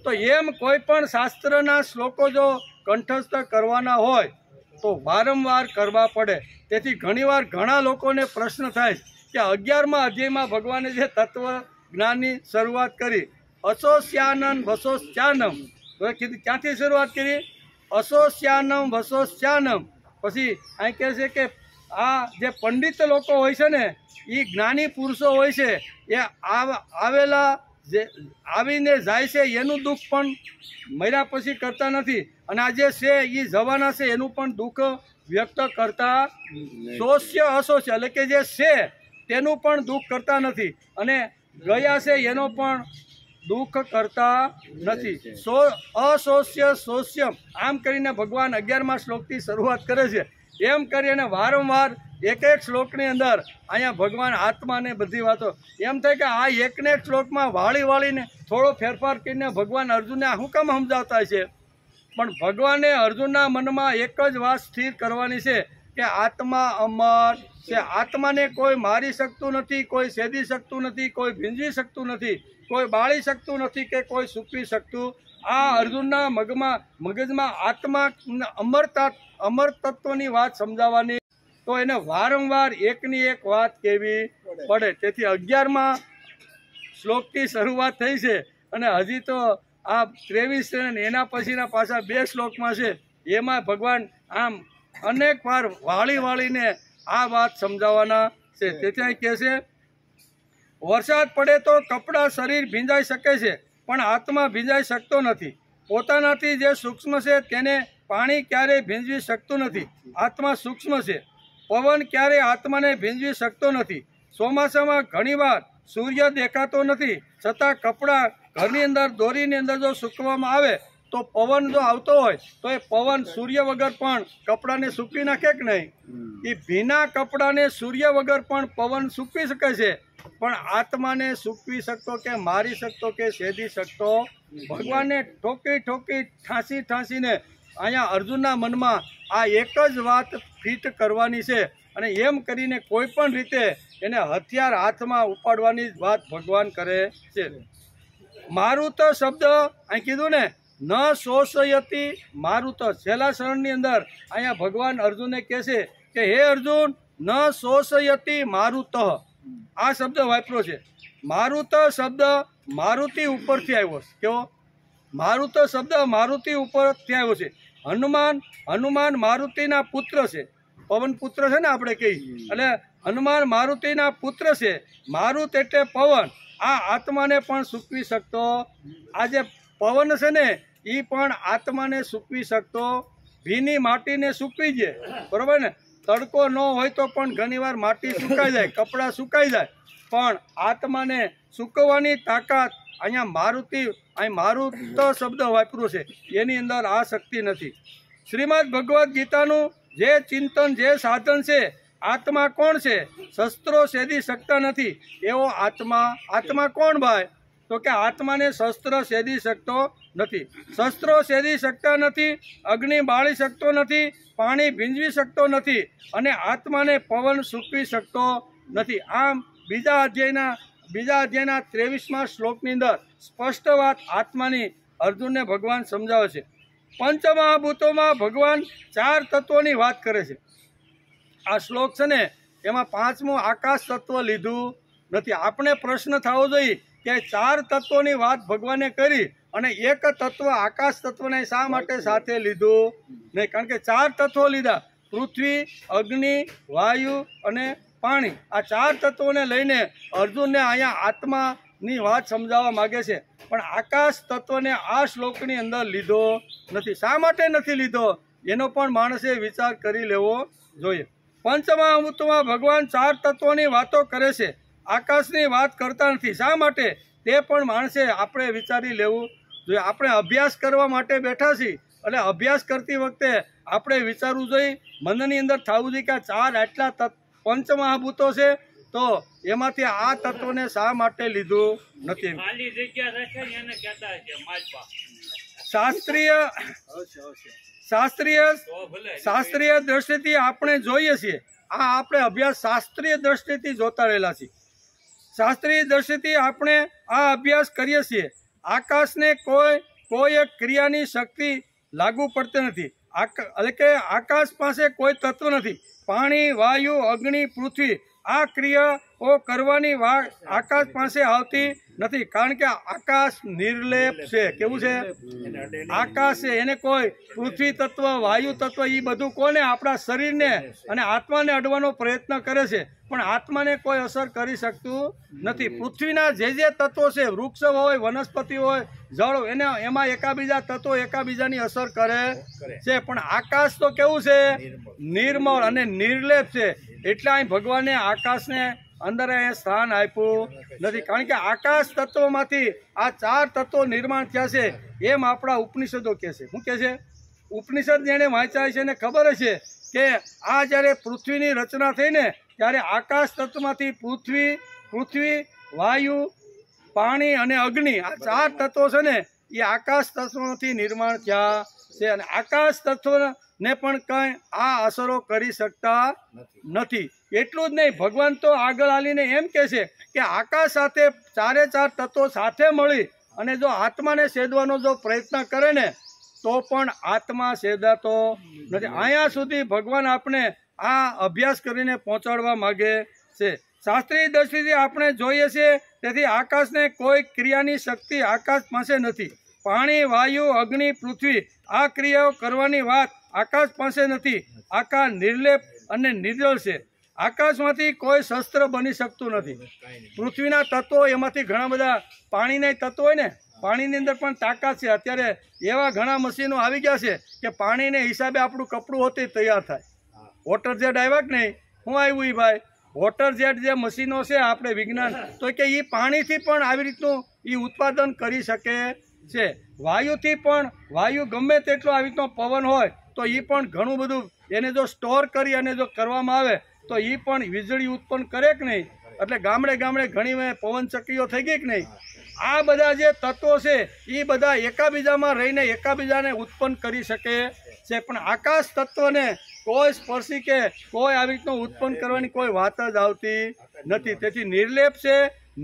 S1: તો એમ કોઈ પણ શાસ્ત્રના શ્લોકો જો કંઠસ્થ કરવાના હોય તો વારંવાર કરવા પડે. તેથી ઘણીવાર ઘણા લોકોને પ્રશ્ન થાય કે 11મા અધ્યાયમાં ભગવાને જે તત્વ જ્ઞાનની શરૂઆત કરી, અસોસ્યાનમ વસોસ્યાનમ, ક્યાંથી શરૂઆત કરી? અસોસ્યાનમ વસોસ્યાનમ. પછી અહીં કહે છે કે આ જે પંડિત લોકો હોય છે ને એ જ્ઞાની પુરુષો હોય છે એ આવીને જાય છે એનું દુઃખ પણ મર્યા પછી કરતા નથી અને આ જે છે એ જવાના છે એનું પણ દુઃખ વ્યક્ત કરતા સોસ્ય અસોસ્ય એટલે કે જે છે તેનું પણ દુઃખ કરતા નથી અને ગયા છે એનો પણ દુઃખ કરતા નથી. અસોસ્ય સોસ્યમ આમ કરીને ભગવાન 11મા શ્લોકથી શરૂઆત કરે છે. એમ કરીને વારંવાર એક શ્લોકની અંદર અહીંયા ભગવાન આત્માને બધી વાતો એમ થાય કે આ એકને એક શ્લોકમાં વાળીને થોડો ફેરફાર કરીને ભગવાન અર્જુનને આ હુકમ સમજાવતા છે. પણ ભગવાને અર્જુનના મનમાં એક જ વાત સ્થિર કરવાની છે કે આત્મા અમર છે, આત્માને કોઈ મારી શકતું નથી, કોઈ છેદી શકતું નથી, કોઈ ભીંજવી શકતું નથી, કોઈ બાળી શકતું નથી કે કોઈ સૂકવી શકતું. આ અર્જુનના મગજમાં આત્મા અમર તત્વની વાત સમજાવવાની, તો એને વારંવાર એકની એક વાત કહેવી પડે. તેથી 11મા શ્લોકથી શરૂઆત થઈ છે અને હજી તો આ 23 છે ને એના પછીના પાછા 2 શ્લોકમાં છે. એમાં ભગવાન આમ અનેક વાર વાળીને આ વાત સમજાવવાના છે. તેથી અહીં કહે છે, વરસાદ પડે તો કપડાં શરીર ભીંજાઈ શકે છે, પણ આત્મા ભીંજાઈ શકતો નથી. પોતાનાથી જે સૂક્ષ્મ છે તેને પાણી ક્યારેય ભીંજવી શકતું નથી. આત્મા સૂક્ષ્મ છે. પવન ક્યારેય આત્માને ભીંજવી શકતો નથી. ચોમાસામાં ઘણીવાર સૂર્ય દેખાતો નથી, છતાં કપડાં ઘરની અંદર દોરીની અંદર જો સૂકવવામાં આવે તો પવન જો આવતો હોય તો એ પવન સૂર્ય વગર પણ કપડાને સૂકવી નાખે કે નહીં? એ ભીના કપડાને સૂર્ય વગર પણ પવન સૂકવી શકે છે, પણ આત્માને સૂકવી શકતો કે મારી શકતો કે છેદી શકતો? ભગવાનને ઠોકી ઠાંસીને અહીંયા અર્જુનના મનમાં આ એક જ વાત ફિટ કરવાની છે અને એમ કરીને કોઈ પણ રીતે એને હથિયાર હાથમાં ઉપાડવાની જ વાત ભગવાન કરે છે. મારુત શબ્દ અહીં કીધું ને, ન શોષયતી મારુત. છેલ્લા શરણની અંદર અહીંયા ભગવાન અર્જુનને કહે છે કે હે અર્જુન, ન શોષયતી મારુત. આ શબ્દ વાપર્યો છે. મારુત શબ્દ મારુતિ ઉપરથી આવ્યો છે. કેવો? મારુત શબ્દ મારુતિ ઉપરથી આવ્યો છે. હનુમાન મારુતિના પુત્ર છે. પવન પુત્ર છે ને આપણે કહીએ, એટલે હનુમાન મારુતિના પુત્ર છે. મારુત એટલે પવન. આ આત્માને પણ સૂકવી શકતો. આ જે પવન છે ને એ પણ આત્માને સૂકવી શકતો. ભીની માટીને સૂકવી દે, બરોબર ને? તડકો ન હોય તો પણ ઘણીવાર માટી સુકાઈ જાય, કપડાં સુકાઈ જાય, પણ આત્માને સૂકવવાની તાકાત અહીંયા મારુત શબ્દ વાપર્યો છે, એની અંદર આ શક્તિ નથી. શ્રીમદ ભગવદ્ ગીતાનું જે ચિંતન, જે સાધન છે, આત્મા કોણ છે? શસ્ત્રો છેદી શકતા નથી એવો આત્મા કોણ ભાઈ? તો કે આત્માને શસ્ત્ર છેદી શકતો નથી. શસ્ત્રો છેદી શકતા નથી, અગ્નિ બાળી શકતો નથી, પાણી ભીંજવી શકતો નથી અને આત્માને પવન સૂકવી શકતો નથી. આમ બીજા અધ્યાયના 23મા શ્લોકની અંદર સ્પષ્ટ વાત આત્માની અર્જુનને ભગવાન સમજાવે છે. પંચમહાભૂતોમાં ભગવાન 4 તત્વોની વાત કરે છે. આ શ્લોક છે ને એમાં 5મું આકાશ તત્વ લીધું નથી. આપણે પ્રશ્ન થવો જોઈએ કે 4 તત્વોની વાત ભગવાને કરી અને એક તત્વ આકાશ તત્વને શા માટે સાથે લીધું નહીં? કારણ કે 4 તત્વો લીધા, પૃથ્વી, અગ્નિ, વાયુ અને પાણી. આ 4 તત્વોને લઈને અર્જુનને અહીંયા આત્માની વાત સમજાવવા માગે છે, પણ આકાશ તત્વને આ શ્લોકની અંદર લીધો નથી. શા માટે નથી લીધો એનો પણ માણસે વિચાર કરી લેવો જોઈએ. પંચમહાભૂતોમાં ભગવાન 4 તત્વોની વાતો કરે છે, આકાશની વાત કરતા નથી. શા માટે? તે પણ માણસે આપણે વિચારી લેવું જોઈએ. આપણે અભ્યાસ કરવા માટે બેઠા છીએ, એટલે અભ્યાસ કરતી વખતે આપણે વિચારવું જોઈએ, મનની અંદર થવું જોઈએ કે 4 આટલા પંચમહાભૂતો છે, તો એમાંથી આ તત્વને શા માટે લીધું નથી? શાસ્ત્રીય દ્રષ્ટિથી આપણે જોઈએ છીએ. આ આપણે અભ્યાસ શાસ્ત્રીય દ્રષ્ટિથી જોતા રહેલા છીએ. શાસ્ત્રીય દ્રષ્ટિથી આપણે આ અભ્યાસ કરીએ છીએ. આકાશને કોઈ એક ક્રિયાની શક્તિ લાગુ પડતી નથી. એટલે કે આકાશ પાસે કોઈ તત્વ નથી. પાણી, વાયુ, અગ્નિ, પૃથ્વી આ ક્રિયાઓ કરવાની વાત આકાશ પાસે આવતી નથી, કારણ કે આકાશ નિર્લેપ છે. કેવું છે? આકાશ છે, એને કોઈ પૃથ્વી તત્વ, વાયુ તત્વ એ બધું કોને? આપણા શરીરને અને આત્માને અડવાનો પ્રયત્ન કરે છે, પણ આત્માને કોઈ અસર કરી શકતું નથી. પૃથ્વીના જે તત્વો છે, વૃક્ષ હોય, વનસ્પતિ હોય, જળ, એમાં એકાબીજાની અસર કરે છે, પણ આકાશ તો કેવું છે? નિર્મળ અને નિર્લેપ છે. એટલે અહીં ભગવાને આકાશને અંદર સ્થાન આપ્યું નથી, કારણ કે આકાશ તત્વોમાંથી આ 4 તત્વો નિર્માણ થયા છે એમ આપણા ઉપનિષદો કહે છે. શું કહે છે? ઉપનિષદ જેને વાંચ્યા છે એને ખબર છે કે આ જ્યારે પૃથ્વીની રચના થઈ ને ત્યારે આકાશ તત્વમાંથી પૃથ્વી, વાયુ, પાણી અને અગ્નિ આ 4 તત્વો છે ને એ આકાશ તત્વોથી નિર્માણ થયા છે અને આકાશ તત્વને પણ કંઈ આ અસરો કરી શકતા નથી. એટલું જ નહીં, ભગવાન તો આગળ આવીને એમ કહે છે કે આકાશ સાથે ચારે ચાર તત્વો સાથે મળી અને જો આત્માને છેદવાનો જો પ્રયત્ન કરે ને તો પણ આત્મા છેદાતો નથી. અહીંયા સુધી ભગવાન આપણે આ અભ્યાસ કરીને પહોંચાડવા માગે છે. શાસ્ત્રીય દ્રષ્ટિથી આપણે જોઈએ છીએ તેથી આકાશને કોઈ ક્રિયાની શક્તિ આકાશ પાસે નથી. પાણી, વાયુ, અગ્નિ, પૃથ્વી આ ક્રિયાઓ કરવાની વાત આકાશ પાસે નથી. આકાશ નિર્લેપ અને નિર્જળ છે. આકાશમાંથી કોઈ શસ્ત્ર બની શકતું નથી. પૃથ્વીના તત્વો એમાંથી ઘણા બધા પાણીના તત્વો હોય ને, પાણીની અંદર પણ તાકાત છે. અત્યારે એવા ઘણા મશીનો આવી ગયા છે કે પાણીને હિસાબે આપણું કપડું હોતે તૈયાર થાય. વોટર જેટ આવ્યા કે નહીં? શું આવ્યું એ ભાઈ? વોટર જેટ જે મશીનો છે આપણે વિજ્ઞાન તો કે એ પાણીથી પણ આવી રીતનું એ ઉત્પાદન કરી શકે છે. વાયુથી પણ, વાયુ ગમે તેટલો આવી રીતનો પવન હોય તો એ પણ ઘણું બધું એને જો સ્ટોર કરી અને જો કરવામાં આવે તો એ પણ વીજળી ઉત્પન્ન કરે કે નહીં? એટલે ગામડે ગામડે ઘણી પવન ચક્કીઓ થઈ ગઈ કે નહીં? આ બધા જે તત્વો છે એ બધા એકાબીજામાં રહીને એકાબીજાને ઉત્પન્ન કરી શકે છે. પણ આકાશ તત્વને કોઈ સ્પર્શી કે કોઈ આવી રીતનું ઉત્પન્ન કરવાની કોઈ વાત જ આવતી નથી. તેથી નિર્લેપ છે,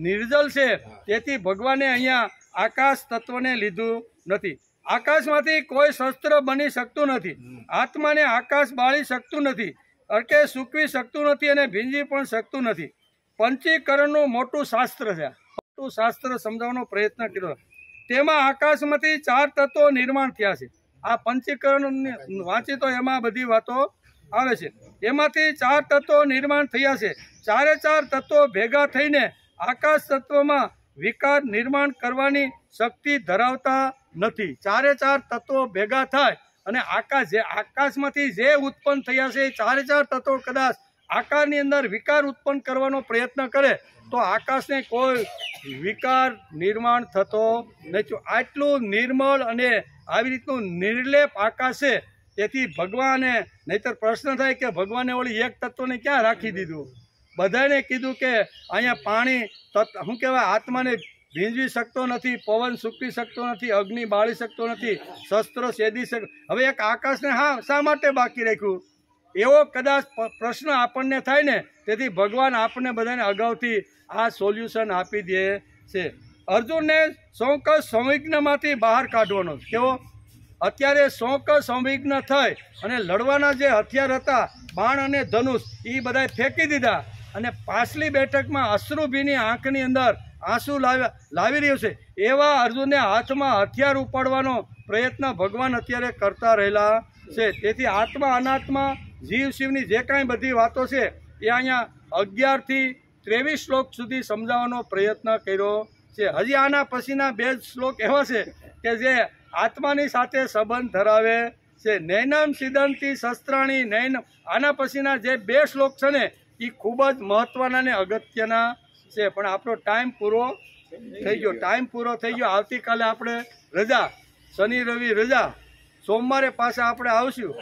S1: નિર્જલ છે. તેથી ભગવાને અહીંયા આકાશ તત્વને લીધું નથી. આકાશમાંથી કોઈ શસ્ત્ર બની શકતું નથી. આત્માને આકાશ બાળી શકતું નથી, અડકે સૂકવી શકતું નથી અને ભીંજી પણ શકતું નથી. પંચીકરણનું મોટું શાસ્ત્ર છે. મોટું શાસ્ત્ર સમજાવવાનો પ્રયત્ન કર્યો. તેમાં આકાશમાંથી ચાર તત્વો નિર્માણ થયા છે. આ પંચીકરણ વાંચી તો એમાં બધી વાતો આવે છે. એમાંથી ચાર તત્વો નિર્માણ થયા છે. ચારે ચાર તત્વો ભેગા થઈને આકાશ તત્વમાં વિકાર નિર્માણ કરવાની શક્તિ ધરાવતા નથી. ચારે ચાર તત્વો ભેગા થાય અને આકાશમાંથી જે ઉત્પન્ન થયા છે એ ચારે ચાર તત્વો કદાચ આકારની અંદર વિકાર ઉત્પન્ન કરવાનો પ્રયત્ન કરે તો આકાશને કોઈ વિકાર નિર્માણ થતો નથી. આટલું નિર્મળ અને આવી રીતનું નિર્લેપ આકાશ છે. તેથી ભગવાને, નહીતર પ્રશ્ન થાય કે ભગવાને ઓલી એક તત્વને ક્યાં રાખી દીધું? બધાને કીધું કે અહીંયા પાણી શું કહેવાય, આત્માને ભીંજવી શકતો નથી, પવન સૂકવી શકતો નથી, અગ્નિ બાળી શકતો નથી, શસ્ત્રો છેદી શકે. હવે એક આકાશને શા માટે બાકી રાખ્યું? એવો કદાચ પ્રશ્ન આપણને થાય ને, તેથી ભગવાન આપણને બધાને અગાઉથી આ સોલ્યુશન આપી દે છે. અર્જુનને શોક સંવિઘ્નમાંથી બહાર કાઢવાનો કેવો? અત્યારે શોક સંવિઘ્ન થઈ અને લડવાના જે હથિયાર હતા, બાણ અને ધનુષ, એ બધાએ ફેંકી દીધા અને પાછલી બેઠકમાં અશ્રુભીની આંખની અંદર આંસુ લાવી રહ્યું છે. એવા અર્જુનને હાથમાં હથિયાર ઉપાડવાનો પ્રયત્ન ભગવાન અત્યારે કરતા રહેલા છે. તેથી આત્મા અનાત્મા, જીવ શિવની જે કાંઈ બધી વાતો છે એ અહીંયા 11 થી 23 શ્લોક સુધી સમજાવવાનો પ્રયત્ન કર્યો છે. હજી આના પછીના 2 શ્લોક એવા છે કે જે આત્માની સાથે સંબંધ ધરાવે છે. નૈનમ સિદ્ધંતી શસ્ત્રાણી નૈન. આના પછીના જે 2 શ્લોક છે ને એ ખૂબ જ મહત્વના ને અગત્યના છે. પણ આપણો ટાઈમ પૂરો થઈ ગયો. આવતીકાલે આપણે રજા, શનિ રવિ રજા. સોમવારે પાછા આપણે આવશું.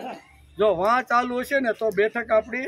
S1: જો વાં ચાલુ હશે ને તો બેઠક આપણી